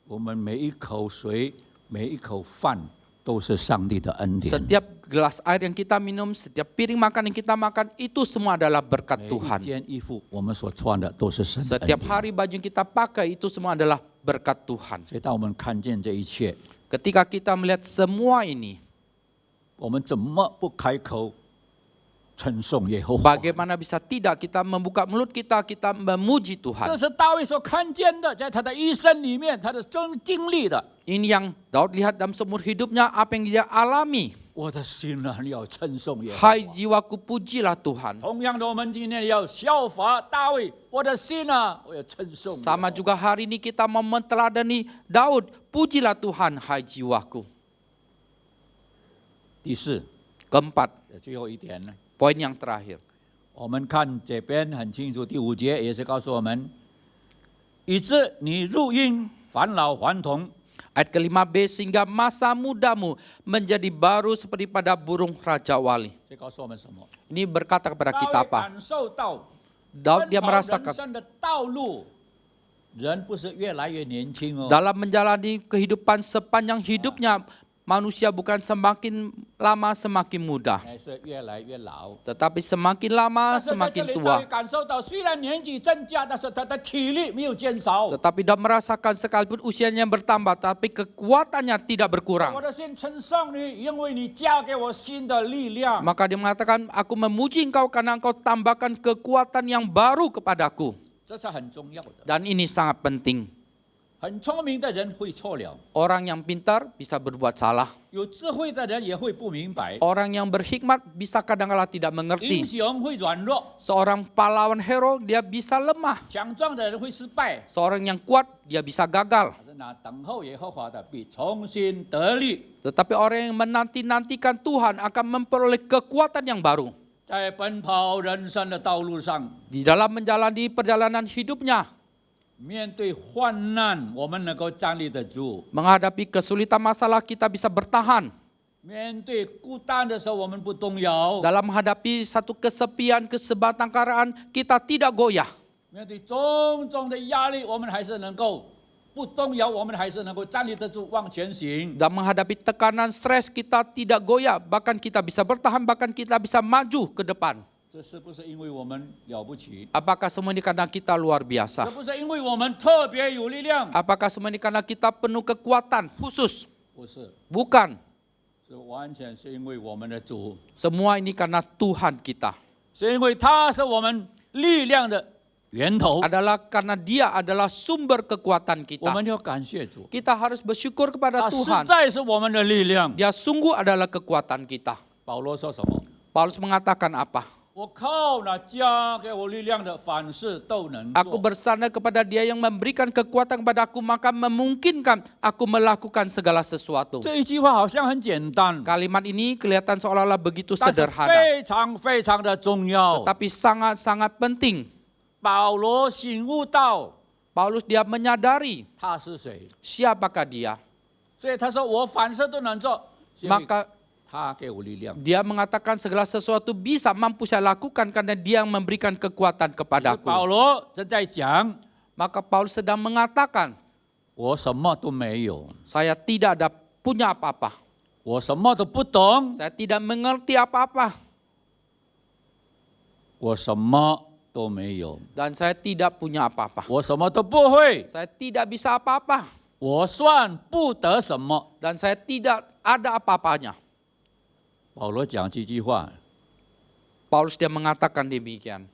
我们每一口水、每一口饭都是上帝的恩典。 Setiap gelas air yang kita minum, setiap piring makan yang kita makan, itu semua adalah berkat 每一 Tuhan. 件衣服我们所穿的都是神的恩 Setiap 典。 hari baju yang kita pakai, itu semua adalah berkat Tuhan. 所以当我们看见这一切， Ketika kita melihat semua ini, 我们怎么不开口称颂耶和华？ bagaimana bisa tidak kita membuka mulut kita, kita memuji 这 Tuhan. 是大卫所看见的，在他的一生里面，他的经历的。 Ini yang Daud lihat dalam seumur hidupnya, apa yang dia alami. 我的心啊，你要称颂耶和 Hai 华。 jiwaku, pujilah Tuhan. 同样的，我们今天要效法大卫，我的心啊，我要称颂耶和华。 Sama juga hari ini kita mau meneladani Daud, pujilah Tuhan, hai jiwaku. 第四， Keempat, 最后一点呢， poin yang terakhir. 我们看这边很清楚，第5节也是告诉我们，以致你入阴返老还童。 Ayat ke-5b, sehingga masa mudamu menjadi baru seperti pada burung Raja Wali. 这告诉我们什么？ Ini berkata kepada 大 kita 卫 apa? 感受到 Daud dia 奔跑人 merasakan 生的道路，人不是越来越年轻哦， dalam menjalani kehidupan sepanjang hidupnya, manusia bukan semakin lama semakin muda, 还是越来越老。 tetapi semakin lama 但是在这 semakin 里，大 tua. 卫感受到，虽然年纪增加，但是他的体力没有减少。 Tetapi Daud merasakan sekalipun usianya bertambah, tapi kekuatannya tidak 我 berkurang. 的心称颂你，因为你加给我新的力量。 Maka dia mengatakan, aku memuji engkau karena engkau tambahkan kekuatan yang baru kepadaku. 这是很重要的。 Dan ini sangat penting. 很聪明的人会错了， Orang yang pintar bisa berbuat salah. 有智慧的人也会不明白， Orang yang berhikmat bisa kadang-kala tidak 英 mengerti. 雄会软弱， Seorang pahlawan hero dia bisa lemah. 强壮的人会失败。 Seorang yang kuat dia bisa gagal. 但是那等候耶和华的必重新得力。 Tetapi orang yang menanti-nantikan Tuhan akan memperoleh kekuatan yang baru. 在奔跑人生的道路上， Di dalam menjalani perjalanan hidupnya, 面对患难，我们能够站立得住； menghadapi kesulitan masalah kita bisa bertahan. 面对孤单的时候，我们不动摇； Dalam menghadapi satu kesepian, kesebatangkaraan, kita tidak goyah. 面对种种的压力，我们还是能够不动摇，我们还是能够站立得住，往前行。 Dan menghadapi tekanan stres, kita tidak goyah. Bahkan kita bisa bertahan, bahkan kita bisa maju ke depan. 这是不是因为我们了不起？ Apakah semua ini karena kita luar 这 biasa? 不是因为我们特别有力量？ Apakah semua ini karena kita penuh kekuatan khusus? 不是， Bukan. 是完全是因为我们的主， Semua ini karena Tuhan kita. 是因为他是我们力量的源头。 Adalah karena Dia adalah sumber kekuatan 我 kita. 们要感谢主， Kita harus bersyukur kepada 他实 Tuhan. 在是我们的力量。 Dia sungguh adalah kekuatan kita. 保罗说什么？ Paulus mengatakan apa? 我靠那加给我力量的，凡事都能 Aku 做。 bersandar kepada Dia yang memberikan kekuatan kepada aku, maka memungkinkan aku melakukan segala sesuatu. 这一句话好像很简单， Kalimat ini kelihatan seolah-olah begitu 但是 sederhana, 非常非常的重要。 tapi sangat-sangat penting. 保罗醒悟到 Paulus dia menyadari 他是谁， siapakah dia. 所以他说我凡事都能做，是因为 Maka 他给我力量。 dia mengatakan segala sesuatu bisa mampu saya lakukan karena Dia yang memberikan kekuatan 是 kepadaku. 保罗正在讲， Maka Paulus sedang mengatakan, 我什么都没有， saya tidak ada punya apa-apa. 我什么都不懂， Saya tidak mengerti apa-apa. 我什么都没有， Dan saya tidak punya apa-apa. 我什么都不会， Saya tidak bisa apa-apa. 我算不得什么。 Dan saya tidak ada apa-apanya. 保罗讲这句话， Paulus dia mengatakan demikian.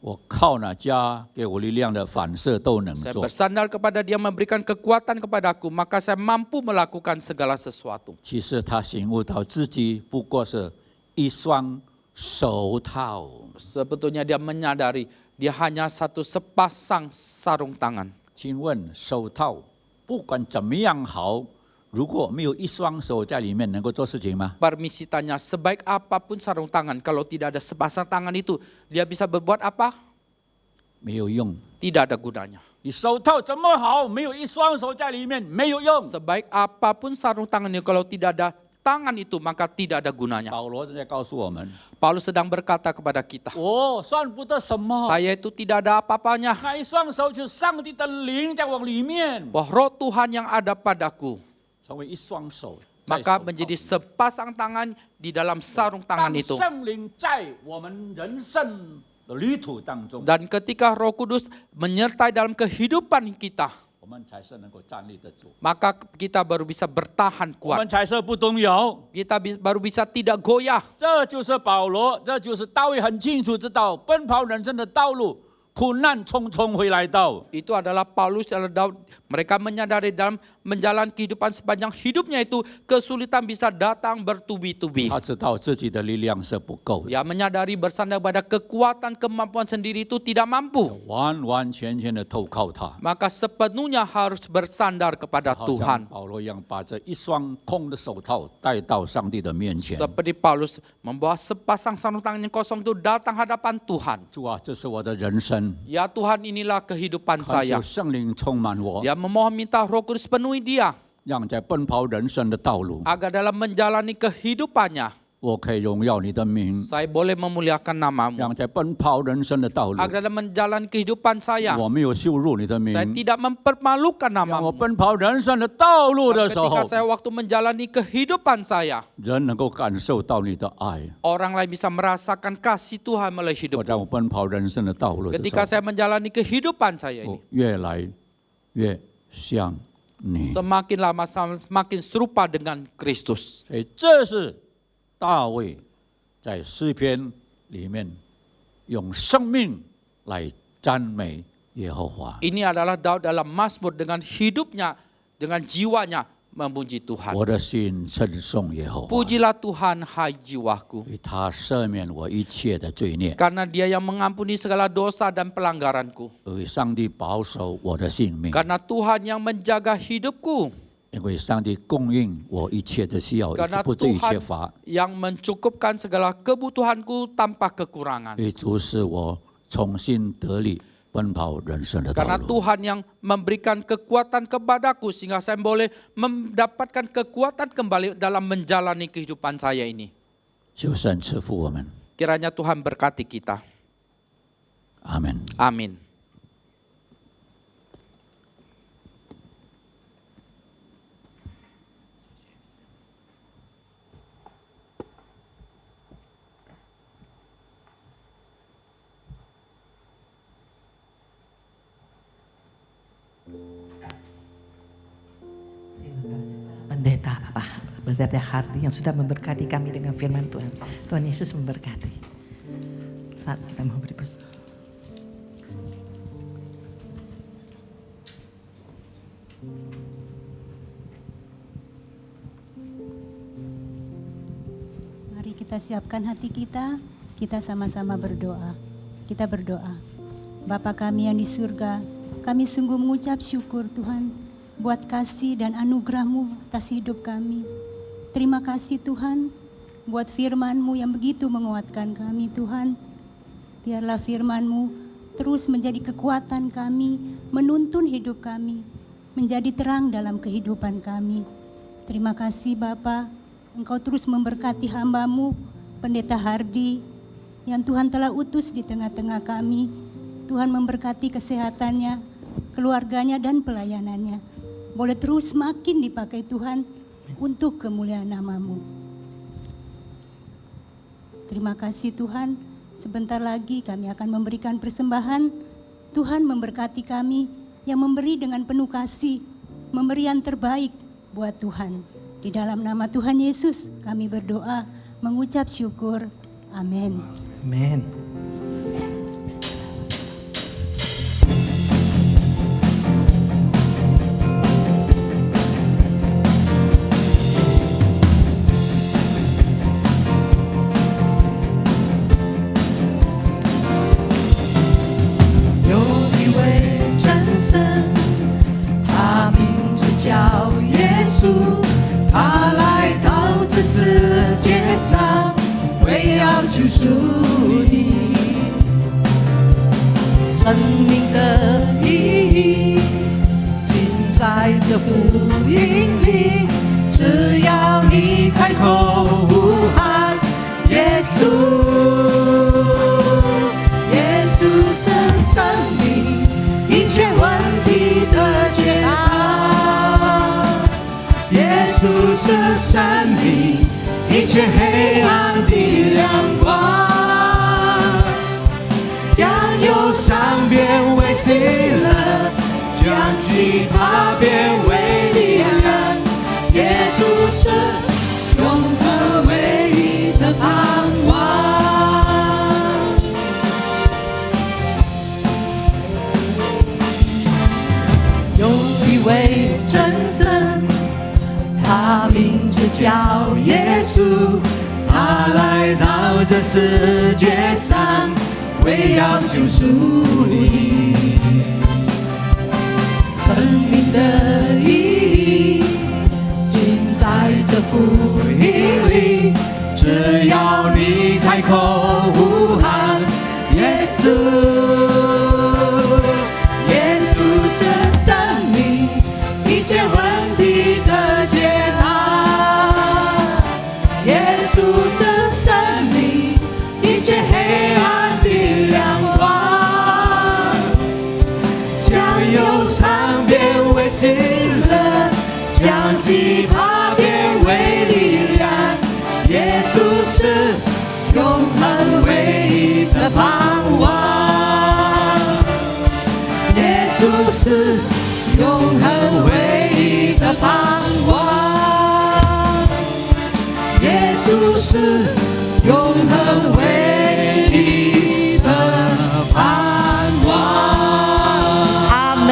我靠那加给我力量的反射都能 Saya 做。 bersandar kepada Dia memberikan kekuatan kepadaku, maka saya mampu melakukan segala sesuatu. 其实他醒悟到自己不过是一双手套。 Sebetulnya dia menyadari dia hanya satu sepasang sarung tangan. 请问手套不管怎么样好，如果没有一双手在里面，能够做事情吗？ Permisi tanya, sebaik apapun sarung tangan, kalau tidak ada sepasang tangan itu, dia bisa berbuat apa? 没有用。 Tidak ada gunanya. 你手套怎么好，没有一双手在里面，没有用。 Sebaik apapun sarung tangan itu, kalau tidak ada tangan itu, maka tidak ada gunanya. 保罗正在告诉我们， Paulus sedang berkata kepada kita, 我算不得什么， saya itu tidak ada apa-apanya. 那一双手就是上帝的灵在我里面， Bahwa roh Tuhan yang ada padaku, 成为一双手。在 maka 手套 menjadi sepasang tangan di dalam sarung tangan 当 itu. 圣灵在我们人生的旅途当中， Dan ketika Roh Kudus menyertai dalam kehidupan kita, 我们才是能够站立得住， maka kita baru bisa bertahan 我们 kuat. 才是不动摇。 Kita baru bisa tidak goyah. 这就是保罗，这就是大卫很清楚知道奔跑人生的道路，苦难重重会来到。 Itu adalah Paulus, adalah Daud. Mereka menyadari dalam menjalani kehidupan sepanjang hidupnya itu kesulitan bisa datang bertubi-tubi. 他知道自己的力量是不够的， Dia menyadari bersandar pada kekuatan kemampuan sendiri itu tidak mampu. 完完全全的投靠他， Maka sepenuhnya harus bersandar kepada 好像 Tuhan. 保罗一样，把这一双空的手套带到上帝的面前。 Seperti Paulus membawa sepasang sarung tangan yang kosong itu datang hadapan Tuhan. 主啊，这是我的人生， Ya Tuhan, inilah kehidupan 恳 saya. 求圣灵充满我， Dia memohon minta Roh Kudus penuhi dia 让在奔跑人生的道路， agar dalam menjalani kehidupannya 我可以荣耀你的名； saya boleh memuliakan namamu. 让在奔跑人生的道路， Agar dalam menjalani kehidupan saya 我没有羞辱你的名。 saya tidak mempermalukan 让我 namamu. 奔跑人生的道路的时候 Ketika，saya waktu menjalani kehidupan saya, 人能够感受到你的爱。 orang lain bisa merasakan kasih Tuhan melalui 我在我 hidupku. 奔跑人生的道路的时 Ketika 候， saya menjalani kehidupan saya 我 ini, 越来越像你。 semakin lama semakin serupa dengan Kristus. 所以这是大卫在诗篇里面用生命来赞美耶和华。 Ini adalah Daud dalam Mazmur dengan hidupnya, dengan jiwanya memuji Tuhan. 我的心称颂耶和华， Pujilah Tuhan, hai jiwaku. 因为他赦免我一切的罪孽， Karena dia yang mengampuni segala dosa dan pelanggaranku. 因为上帝保守我的性命， Karena Tuhan yang menjaga hidupku. 因为上帝供应我一切的需要， Karena 不至于缺 Tuhan 乏， yang mencukupkan segala kebutuhanku tanpa kekurangan. 因为主使我重新得力，奔跑人生的道 Karena 路。 Tuhan yang memberikan kekuatan kepadaku sehingga saya boleh mendapatkan kekuatan kembali dalam menjalani kehidupan saya ini. 求神赐福我们， Kiranya Tuhan berkati kita. 阿门。 Amin. Pendeta Hardy yang sudah memberkati kami dengan firman Tuhan. Tuhan Yesus memberkati. Saat kita mau beri pesan. Mari kita siapkan hati kita sama-sama berdoa. Kita berdoa. Bapa kami yang di surga, kami sungguh mengucap syukur Tuhan buat kasih dan anugerah-Mu atas hidup kami. Terima kasih Tuhan buat firman-Mu yang begitu menguatkan kami Tuhan. Biarlah firman-Mu terus menjadi kekuatan kami, menuntun hidup kami, menjadi terang dalam kehidupan kami. Terima kasih Bapa, Engkau terus memberkati hamba-Mu, Pendeta Hardy, yang Tuhan telah utus di tengah-tengah kami. Tuhan memberkati kesehatannya, keluarganya dan pelayanannya. Boleh terus makin dipakai Tuhan untuk kemuliaan nama-Mu. Terima kasih Tuhan, sebentar lagi kami akan memberikan persembahan. Tuhan memberkati kami yang memberi dengan penuh kasih, memberi yang terbaik buat Tuhan. Di dalam nama Tuhan Yesus kami berdoa, mengucap syukur. Amin. Amin. 稣，他来到这世界上，为要救赎你。生命的意义，尽在这福音里。只要你开口呼喊耶稣，耶稣是生命一切问题的解答，耶稣是生命一切黑暗的亮光，将忧伤变为喜乐，将惧怕变为力量，耶稣是永恒唯一的盼望。有一位真神，他名字叫耶稣，他来到这世界上，为要救赎你。生命的意义尽在这福音里，只要你开口呼喊耶稣，耶稣是生命一切问题的解答，耶稣是生命一切黑暗的亮光，将忧伤变为喜乐，将惧怕变为力量，耶稣是永恒唯一的盼望，耶稣是永恒唯一的盼望，耶稣是永恒唯一的盼望。阿门！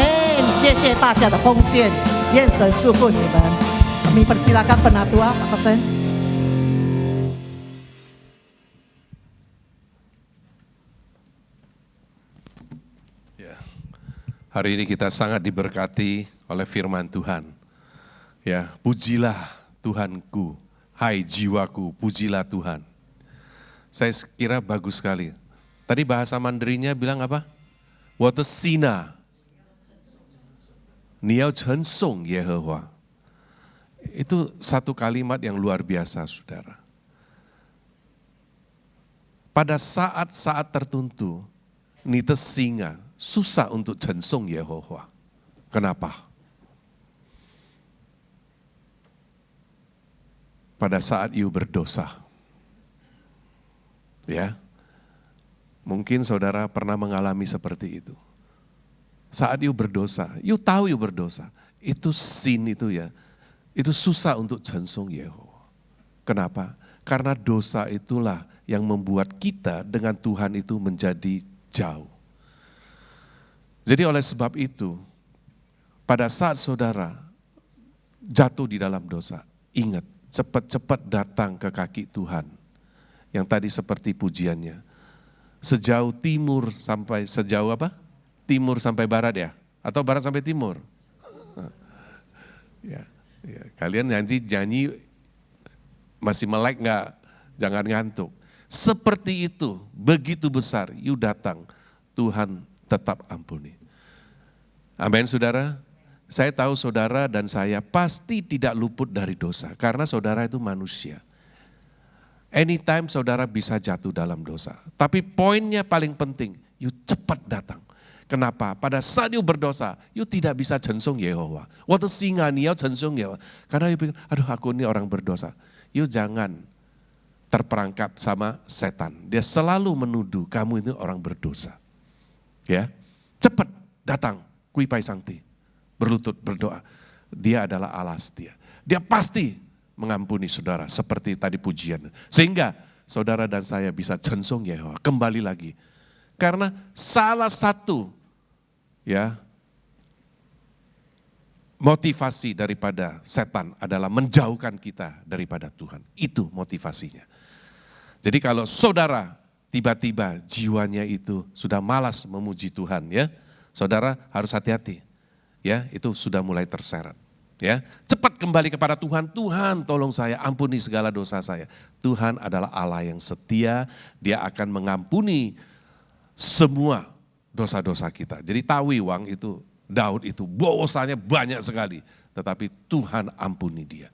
谢谢大家的奉献，愿神祝福你们。Kami persilakan penatua, Pak Kosen. Ya, hari ini kita sangat diberkati oleh firman Tuhan. Ya, pujilah Tuhanku, hai jiwaku, pujilah Tuhan. Saya kira bagus sekali. Tadi bahasa Mandirinya bilang apa? 我的心啊，你要称颂耶和华。Itu satu kalimat yang luar biasa, saudara. Pada saat-saat tertentu, kita singa susah untuk 称颂 Yehova. Kenapa? Pada saat you berdosa. Ya. Mungkin saudara pernah mengalami seperti itu. Saat you berdosa, you tahu you berdosa. Itu sin itu ya. Itu susah untuk 称颂 Yehova. Kenapa? Karena dosa itulah yang membuat kita dengan Tuhan itu menjadi jauh. Jadi oleh sebab itu, pada saat saudara jatuh di dalam dosa, ingat, cepat-cepat datang ke kaki Tuhan. Yang tadi seperti pujiannya. Sejauh timur sampai, sejauh apa? Timur sampai barat ya? Atau barat sampai timur? Ya. Ya, kalian nanti nyanyi masih melek enggak? Jangan ngantuk. Seperti itu, begitu besar, you datang, Tuhan tetap ampuni. Amin saudara. Saya tahu saudara dan saya pasti tidak luput dari dosa, karena saudara itu manusia. Anytime saudara bisa jatuh dalam dosa. Tapi poinnya paling penting, you cepat datang. Kenapa? Pada saat you berdosa, you tidak bisa 称颂 Yehova. Waktu singa ni you 称颂 Yehova. Karena you pikir, aduh aku ini orang berdosa. You jangan terperangkap sama setan. Dia selalu menuduh kamu itu orang berdosa. Ya, cepat datang, kui pai sangti, berlutut berdoa. Dia adalah Allah setia. Dia pasti mengampuni saudara seperti tadi pujian. Sehingga saudara dan saya bisa 称颂 Yehova. Kembali lagi. Karena salah satu ya motivasi daripada setan adalah menjauhkan kita daripada Tuhan. Itu motivasinya. Jadi kalau saudara tiba-tiba jiwanya itu sudah malas memuji Tuhan ya, saudara harus hati-hati. Ya, itu sudah mulai terseret. Ya, cepat kembali kepada Tuhan. Tuhan, tolong saya, ampuni segala dosa saya. Tuhan adalah Allah yang setia, Dia akan mengampuni semua dosa-dosa kita. Jadi Tawiwang itu, Daud itu dosanya banyak sekali, tetapi Tuhan ampuni dia.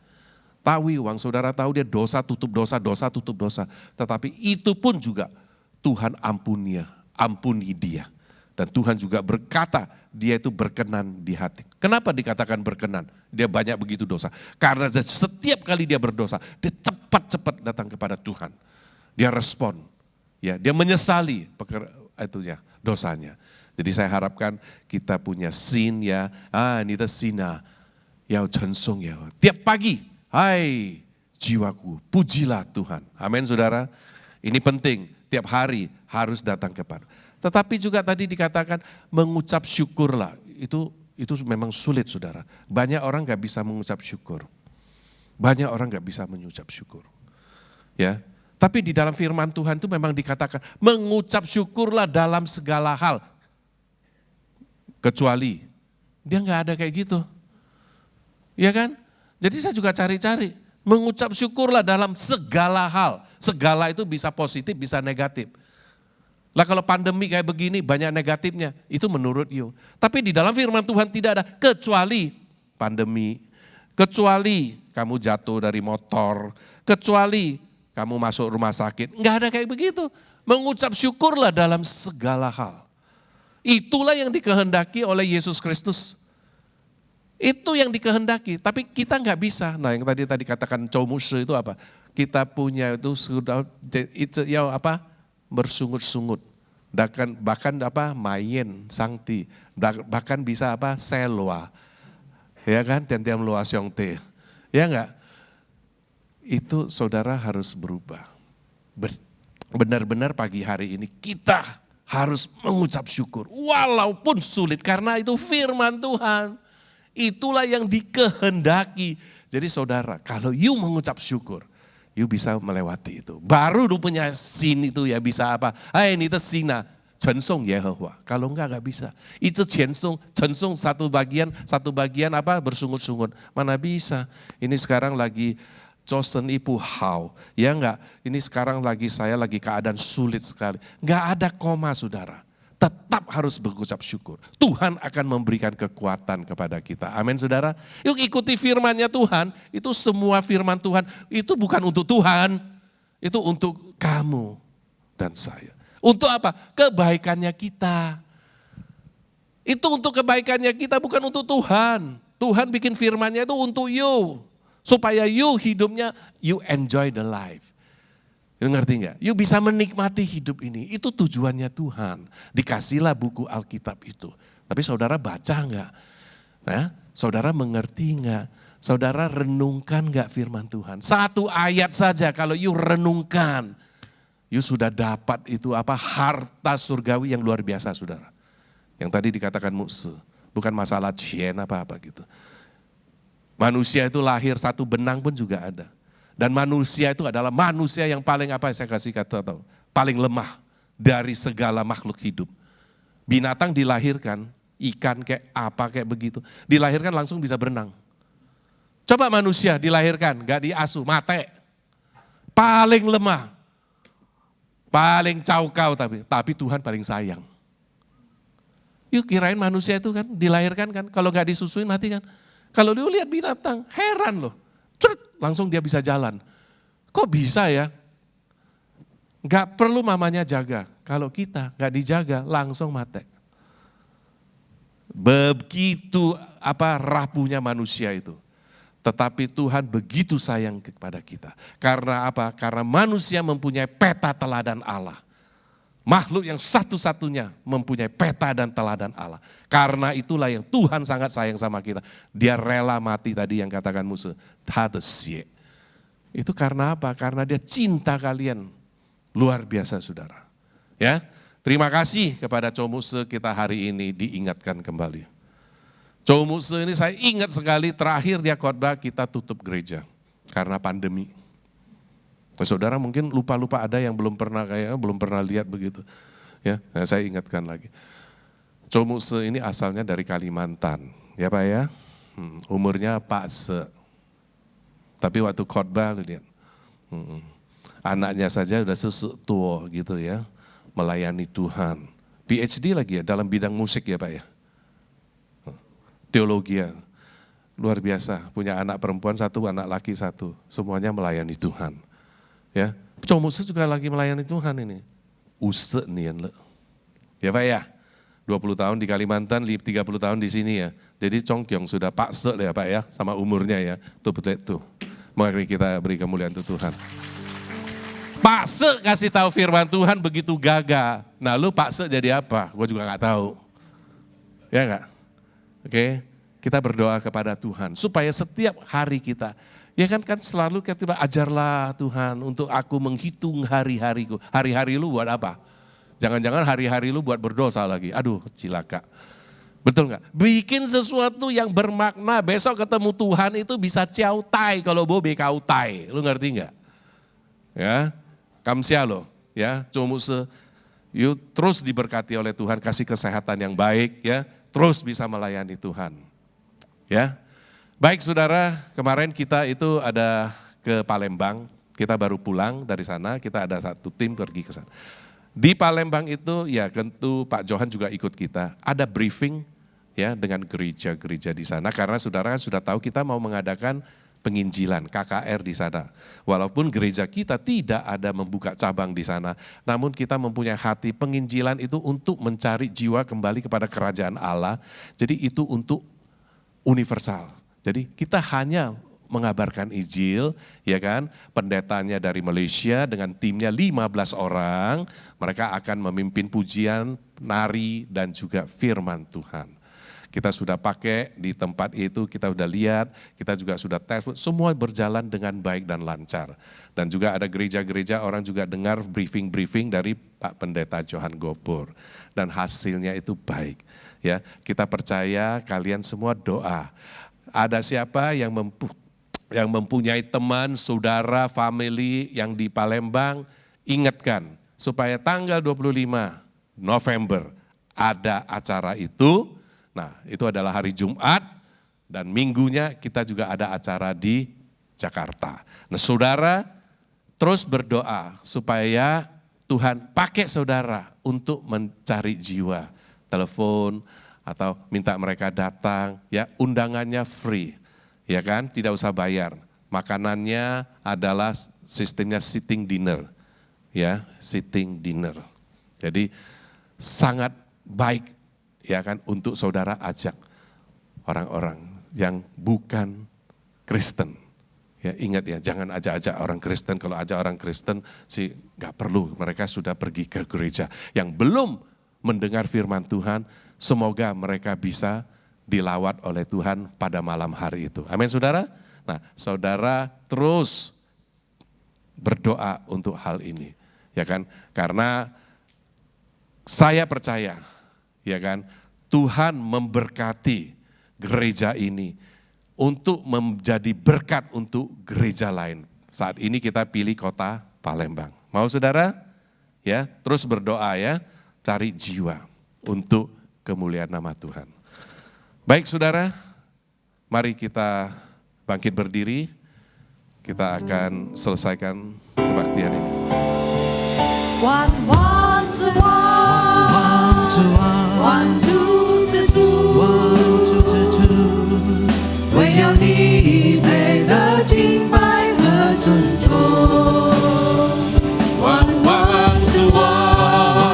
Tawiwang, saudara tahu dia dosa tutup dosa, dosa tutup dosa, tetapi itu pun juga Tuhan ampuni dia. Dan Tuhan juga berkata, dia itu berkenan di hati. Kenapa dikatakan berkenan? Dia banyak begitu dosa. Karena setiap kali dia berdosa, dia cepat-cepat datang kepada Tuhan. Dia respon, ya, dia menyesali dosanya. Jadi saya harapkan kita punya sin ya, ini sina, ya censong ya. Tiap pagi, hai jiwaku, pujilah Tuhan. Amin saudara. Ini penting, tiap hari harus datang kepada. Tetapi juga tadi dikatakan mengucap syukurlah, itu memang sulit saudara. Banyak orang gak bisa mengucap syukur. Banyak orang gak bisa mengucap syukur. Ya, tapi di dalam firman Tuhan itu memang dikatakan mengucap syukurlah dalam segala hal. Kecuali, dia gak ada kayak gitu. Ya kan? Jadi saya juga cari-cari, mengucap syukurlah dalam segala hal. Segala itu bisa positif, bisa negatif. Lah kalau pandemi kayak begini banyak negatifnya, itu menurut you. Tapi di dalam firman Tuhan tidak ada kecuali pandemi, kecuali kamu jatuh dari motor, kecuali kamu masuk rumah sakit. Enggak ada kayak begitu. Mengucap syukurlah dalam segala hal. Itulah yang dikehendaki oleh Yesus Kristus. Itu yang dikehendaki, tapi kita enggak bisa. Nah yang tadi katakan Chomushe itu apa? Kita punya itu sudah bersungut-sungut, bahkan main sangti, bahkan bisa selwa, ya kan, tiap loa siongte, ya enggak? Itu saudara harus berubah. Benar-benar pagi hari ini kita harus mengucap syukur, walaupun sulit karena itu firman Tuhan, itulah yang dikehendaki. Jadi saudara, kalau you mengucap syukur, you bisa melewati itu. Baru lu punya sin itu ya bisa apa? Ini sina, censong Yehova. Kalau enggak bisa. Itu censong satu bagian bersungut-sungut. Mana bisa? Ini sekarang lagi chosen ipu hao. Ya enggak? Ini sekarang saya lagi keadaan sulit sekali. Enggak ada koma saudara. Tetap harus mengucap syukur. Tuhan akan memberikan kekuatan kepada kita. Amin saudara. Yuk ikuti firman-Nya Tuhan. Itu semua firman Tuhan. Itu bukan untuk Tuhan. Itu untuk kamu dan saya. Untuk apa? Kebaikannya kita. Itu untuk kebaikannya kita, bukan untuk Tuhan. Tuhan bikin firman-Nya itu untuk you. Supaya you hidupnya, you enjoy the life. You ngerti enggak? You bisa menikmati hidup ini. Itu tujuannya Tuhan. Dikasihlah buku Alkitab itu. Tapi saudara baca enggak? Nah, saudara mengerti enggak? Saudara renungkan enggak firman Tuhan? Satu ayat saja kalau you renungkan. You sudah dapat itu harta surgawi yang luar biasa saudara. Yang tadi dikatakan Muse. Bukan masalah cien apa-apa gitu. Manusia itu lahir satu benang pun juga ada. Dan manusia itu adalah manusia yang paling saya kasih kata tahu, paling lemah dari segala makhluk hidup. Binatang dilahirkan, ikan kayak begitu, dilahirkan langsung bisa berenang. Coba manusia dilahirkan, gak diasuh, mate. Paling lemah, paling caukau tapi Tuhan paling sayang. Yuk kirain manusia itu kan dilahirkan kan, kalau gak disusuin mati kan. Kalau dia lihat binatang, heran loh. Langsung dia bisa jalan. Kok bisa ya? Gak perlu mamanya jaga. Kalau kita gak dijaga langsung mati. Begitu rapuhnya manusia itu. Tetapi Tuhan begitu sayang kepada kita. Karena apa? Karena manusia mempunyai peta teladan Allah. Makhluk yang satu-satunya mempunyai peta dan teladan Allah. Karena itulah yang Tuhan sangat sayang sama kita. Dia rela mati tadi yang katakan Muse. Itu karena apa? Karena dia cinta kalian. Luar biasa saudara. Ya, terima kasih kepada Chomuse kita hari ini diingatkan kembali. Chomuse ini saya ingat sekali terakhir dia khotbah kita tutup gereja. Karena pandemi. Saudara mungkin lupa-lupa ada yang belum pernah lihat begitu. Ya, saya ingatkan lagi. Chomuse ini asalnya dari Kalimantan, ya Pak ya. Umurnya Pak Se. Tapi waktu khotbah lu lihat, anaknya saja udah tua gitu ya, melayani Tuhan. PhD lagi ya, dalam bidang musik ya Pak ya. Teologi ya, luar biasa. Punya anak perempuan 1, anak laki 1. Semuanya melayani Tuhan. Ya, Comuse juga lagi melayani Tuhan ini. Use nian le. Ya Pak ya, 20 tahun di Kalimantan, 30 tahun di sini ya. Jadi Congkyong sudah Pak Se ya Pak ya, sama umurnya ya. Tuh betul itu. Mari kita beri kemuliaan untuk Tuhan. Pak Se kasih tahu firman Tuhan begitu gagah. Nah lu Pak Se jadi apa? Gue juga gak tahu. Ya enggak? Oke, kita berdoa kepada Tuhan supaya setiap hari kita, ya kan selalu kita ajarlah Tuhan untuk aku menghitung hari-hariku. Hari-hari lu buat apa? Jangan-jangan hari-hari lu buat berdosa lagi. Aduh, cilaka. Betul nggak? Bikin sesuatu yang bermakna. Besok ketemu Tuhan itu bisa ciao tai kalau bobe kau tai. Lu ngerti nggak? Ya, kamsia lo. Ya, Comuse. You terus diberkati oleh Tuhan, kasih kesehatan yang baik ya. Terus bisa melayani Tuhan. Ya. Baik saudara, kemarin kita itu ada ke Palembang. Kita baru pulang dari sana, kita ada satu tim pergi ke sana. Di Palembang itu ya tentu Pak Johan juga ikut kita. Ada briefing ya dengan gereja-gereja di sana karena saudara kan sudah tahu kita mau mengadakan penginjilan KKR di sana. Walaupun gereja kita tidak ada membuka cabang di sana, namun kita mempunyai hati penginjilan itu untuk mencari jiwa kembali kepada kerajaan Allah. Jadi itu untuk universal. Jadi kita hanya mengabarkan Injil, ya kan? Pendetanya dari Malaysia dengan timnya 15 orang, mereka akan memimpin pujian, nari dan juga firman Tuhan. Kita sudah pakai di tempat itu, kita sudah lihat, kita juga sudah tes, semua berjalan dengan baik dan lancar. Dan juga ada gereja-gereja orang juga dengar briefing-briefing dari Pak Pendeta Johan Gopur. Dan hasilnya itu baik. Ya, kita percaya kalian semua doa. Ada siapa yang mempunyai teman, saudara, family yang di Palembang, ingatkan supaya tanggal 25 November ada acara itu. Nah, itu adalah hari Jumat dan minggunya kita juga ada acara di Jakarta. Nah, saudara terus berdoa supaya Tuhan pakai saudara untuk mencari jiwa. Telepon atau minta mereka datang, ya undangannya free, ya kan, tidak usah bayar. Makanannya adalah sistemnya sitting dinner, ya sitting dinner. Jadi sangat baik. Ya kan, untuk saudara ajak orang-orang yang bukan Kristen. Ya ingat ya, jangan ajak-ajak orang Kristen. Kalau ajak orang Kristen sih nggak perlu. Mereka sudah pergi ke gereja. Yang belum mendengar firman Tuhan, semoga mereka bisa dilawat oleh Tuhan pada malam hari itu. Amin saudara. Nah saudara terus berdoa untuk hal ini. Ya kan, karena saya percaya, ya kan, Tuhan memberkati gereja ini untuk menjadi berkat untuk gereja lain. Saat ini kita pilih kota Palembang. Mau saudara? Ya, terus berdoa ya, cari jiwa untuk kemuliaan nama Tuhan. Baik saudara, mari kita bangkit berdiri. Kita akan selesaikan kebaktian ini. One, one, two, one. One, two, two, two. One, two, two, two. 唯有你配得敬拜和尊崇。One, one, two, one.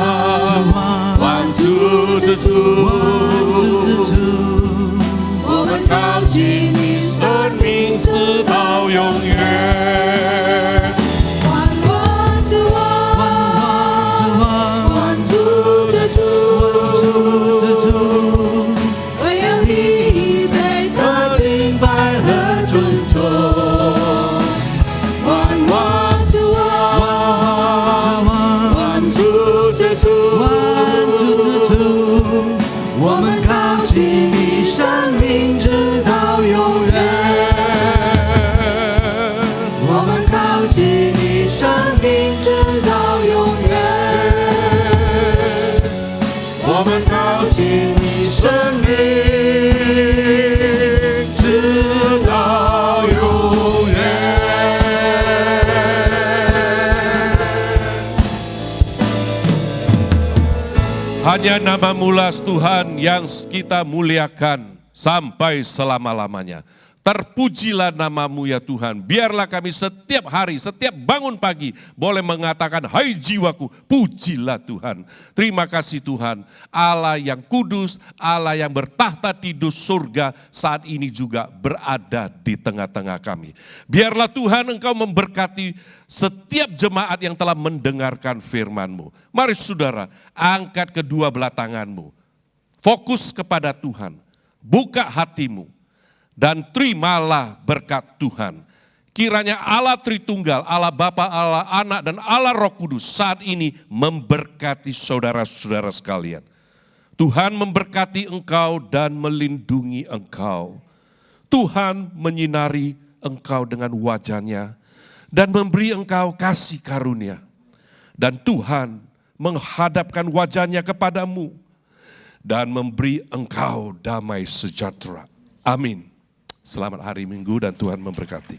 One, two, two, two.我们靠近你生命直到永远。One, one, two, one. One, two, two, two. 唯有你配得敬拜和尊崇。One, one, two, one. One, two, two, two. 我们靠近你生命直到永远。我们靠近你生命直到永远。我们靠近你生命 Hanya nama-Mu Tuhan yang kita muliakan sampai selama-lamanya. Terpujilah nama-Mu ya Tuhan. Biarlah kami setiap hari, setiap bangun pagi boleh mengatakan, hai jiwaku, pujilah Tuhan. Terima kasih Tuhan, Allah yang kudus, Allah yang bertahta di surga saat ini juga berada di tengah-tengah kami. Biarlah Tuhan Engkau memberkati setiap jemaat yang telah mendengarkan firman-Mu. Mari saudara, angkat kedua belah tangan-Mu. Fokus kepada Tuhan, buka hatimu. Dan terimalah berkat Tuhan. Kiranya Allah Tritunggal, Allah Bapa, Allah Anak, dan Allah Roh Kudus saat ini memberkati saudara-saudara sekalian. Tuhan memberkati engkau dan melindungi engkau. Tuhan menyinari engkau dengan wajah-Nya dan memberi engkau kasih karunia. Dan Tuhan menghadapkan wajah-Nya kepadamu dan memberi engkau damai sejahtera. Amin. Selamat hari Minggu dan Tuhan memberkati.